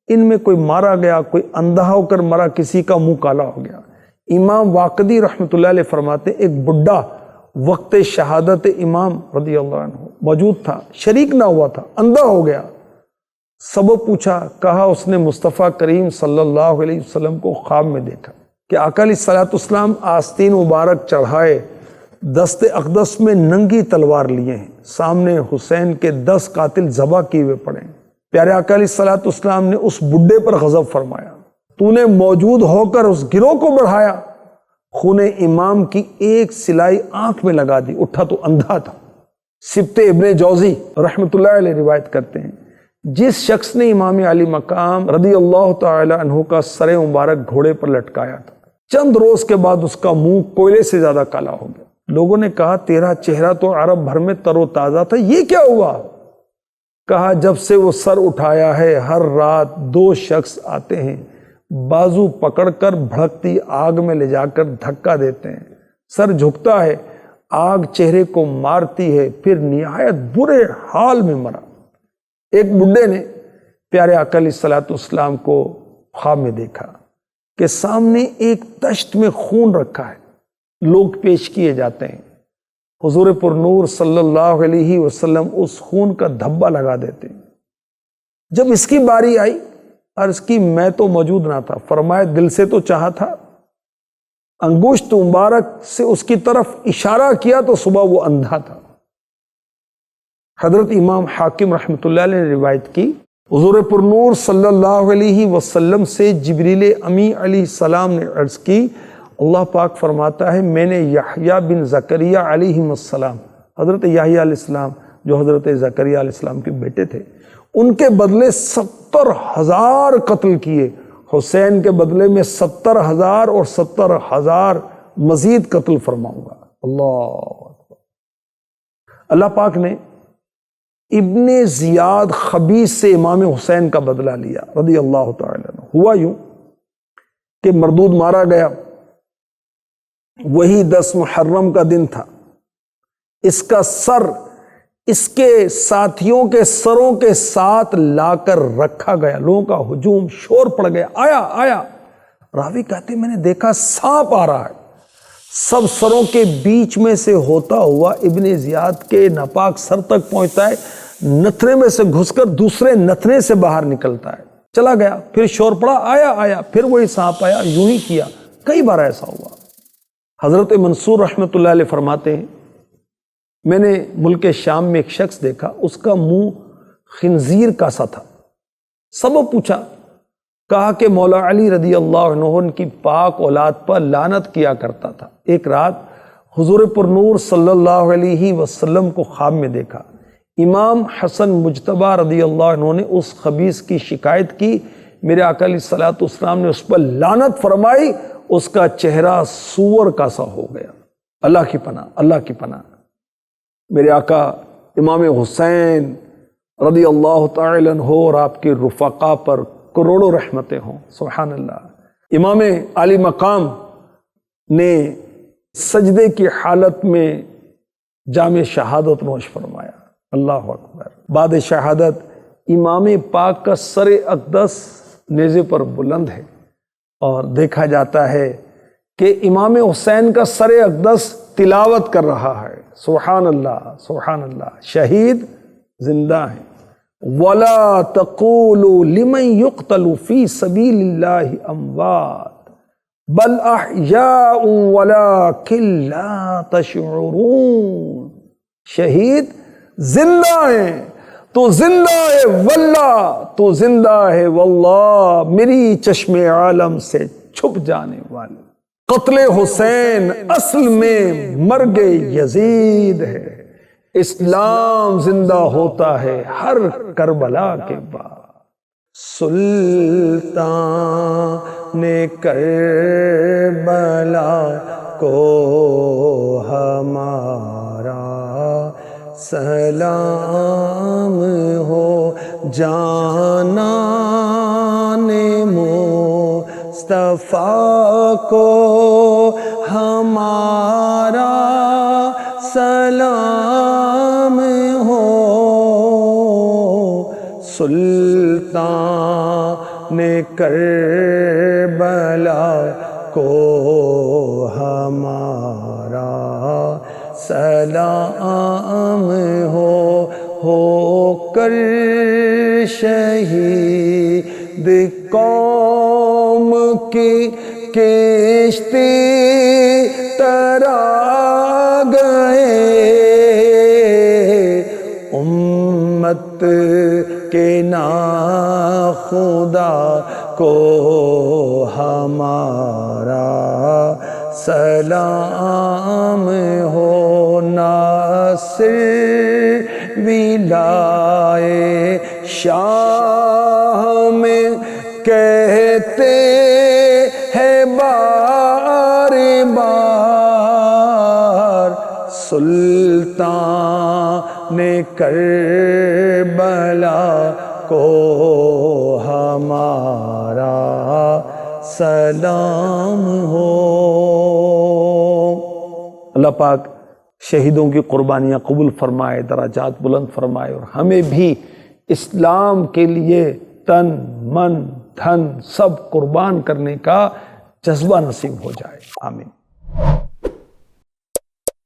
ان میں کوئی مارا گیا، کوئی اندھا ہو کر مرا، کسی کا منہ کالا ہو گیا۔ امام واقدی رحمۃ اللہ علیہ فرماتے ہیں ایک بڈھا وقت شہادت امام رضی اللہ عنہ موجود تھا، شریک نہ ہوا تھا، اندھا ہو گیا۔ سبب پوچھا، کہا اس نے مصطفیٰ کریم صلی اللہ علیہ وسلم کو خواب میں دیکھا کہ آقا علیہ الصلوۃ والسلام آستین مبارک چڑھائے، دست اقدس میں ننگی تلوار لیے ہیں، سامنے حسین کے 10 قاتل ذبح کیے ہوئے پڑے ہیں۔ پیارے آقا علیہ الصلوۃ والسلام نے اس بڈھے پر غضب فرمایا، تو نے موجود ہو کر اس گروہ کو بڑھایا، خون امام کی ایک سلائی آنکھ میں لگا دی، اٹھا تو اندھا تھا۔ سبت ابن جوزی رحمۃ اللہ علیہ روایت کرتے ہیں، جس شخص نے امام علی مقام رضی اللہ تعالی عنہ کا سر مبارک گھوڑے پر لٹکایا تھا، چند روز کے بعد اس کا منہ کوئلے سے زیادہ کالا ہو گیا۔ لوگوں نے کہا تیرا چہرہ تو عرب بھر میں تر و تازہ تھا، یہ کیا ہوا؟ کہا جب سے وہ سر اٹھایا ہے ہر رات 2 شخص آتے ہیں، بازو پکڑ کر بھڑکتی آگ میں لے جا کر دھکا دیتے ہیں، سر جھکتا ہے، آگ چہرے کو مارتی ہے، پھر نہایت برے حال میں مرا۔ ایک بڈھے نے پیارے آقا علیہ الصلوۃ والسلام کو خواب میں دیکھا کہ سامنے ایک تشت میں خون رکھا ہے، لوگ پیش کیے جاتے ہیں، حضور پر نور صلی اللہ علیہ وسلم اس خون کا دھبا لگا دیتے ہیں۔ جب اس کی باری آئی، عرض کی میں تو موجود نہ تھا، فرمایا دل سے تو چاہا تھا، انگشت مبارک سے اس کی طرف اشارہ کیا تو صبح وہ اندھا تھا۔ حضرت امام حاکم رحمۃ اللہ علیہ نے روایت کی، حضور پر نور صلی اللہ علیہ وسلم سے جبریل امی علیہ السلام نے عرض کی، اللہ پاک فرماتا ہے میں نے یحییٰ بن زکریا علیہ السلام، حضرت یحییٰ علیہ السلام جو حضرت زکریا علیہ السلام کے بیٹے تھے، ان کے بدلے 70,000 قتل کیے، حسین کے بدلے میں 70,000 اور 70,000 مزید قتل فرماؤں گا۔ اللہ پاک نے ابن زیاد خبیث سے امام حسین کا بدلہ لیا رضی اللہ تعالی عنہ۔ ہوا یوں کہ مردود مارا گیا، وہی 10 محرم کا دن تھا، اس کا سر اس کے ساتھیوں کے سروں کے ساتھ لا کر رکھا گیا، لوگوں کا ہجوم، شور پڑ گیا، آیا۔ راوی کہتے میں نے دیکھا سانپ آ رہا ہے، سب سروں کے بیچ میں سے ہوتا ہوا ابن زیاد کے ناپاک سر تک پہنچتا ہے، نتنے میں سے گھس کر دوسرے نتنے سے باہر نکلتا ہے، چلا گیا، پھر شور پڑا، آیا، پھر وہی سانپ آیا، یوں ہی کیا، کئی بار ایسا ہوا۔ حضرت منصور رحمۃ اللہ علیہ فرماتے ہیں میں نے ملک شام میں ایک شخص دیکھا، اس کا منہ خنزیر کا سا تھا، سبب پوچھا، کہا کہ مولا علی رضی اللہ عنہ ان کی پاک اولاد پر لعنت کیا کرتا تھا۔ ایک رات حضور پر نور صلی اللہ علیہ وسلم کو خواب میں دیکھا، امام حسن مجتبی رضی اللہ عنہ نے اس خبیث کی شکایت کی، میرے آقا علیہ الصلوۃ والسلام نے اس پر لعنت فرمائی، اس کا چہرہ سور کا سا ہو گیا۔ اللہ کی پناہ میرے آقا امام حسین رضی اللہ تعالی عنہ اور آپ کے رفقا پر کروڑوں رحمتیں ہوں، سبحان اللہ۔ امام علی مقام نے سجدے کی حالت میں جام شہادت نوش فرمایا، اللہ اکبر۔ بعد شہادت امام پاک کا سر اقدس نیزے پر بلند ہے، اور دیکھا جاتا ہے کہ امام حسین کا سر اقدس تلاوت کر رہا ہے، سبحان اللہ، شہید زندہ ہیں۔ وَلَا تَقُولُوا لِمَنْ يُقْتَلُ فِي سَبِيلِ اللَّهِ أَمْوَاتٌ بَلْ أَحْيَاءٌ وَلَكِنْ لَا تَشْعُرُونَ، شہید زندہ ہیں، تو زندہ ہے واللہ، تو زندہ ہے واللہ، میری چشم عالم سے چھپ جانے والے۔ قتل حسین اصل میں مرگ یزید ہے، اسلام زندہ ہوتا ہے ہر کربلا کے بعد۔ سلطان کربلا کو ہمارا سلام ہو، جانان مصطفیٰ کو ہمارا سلام ہو، سلطان کربلا کو ہمارا سلام ہو کر شہید قوم کی کشتی ترا گئے، امت کے ناخدا کو ہمارا سلام ہو، ناصر ولائے شاہ میں کہتے ہیں بار بار، سلطان کربلا کو ہمارا سلام ہو۔ اللہ پاک شہیدوں کی قربانیاں قبول فرمائے، درجات بلند فرمائے، اور ہمیں بھی اسلام کے لیے تن من دھن سب قربان کرنے کا جذبہ نصیب ہو جائے، آمین۔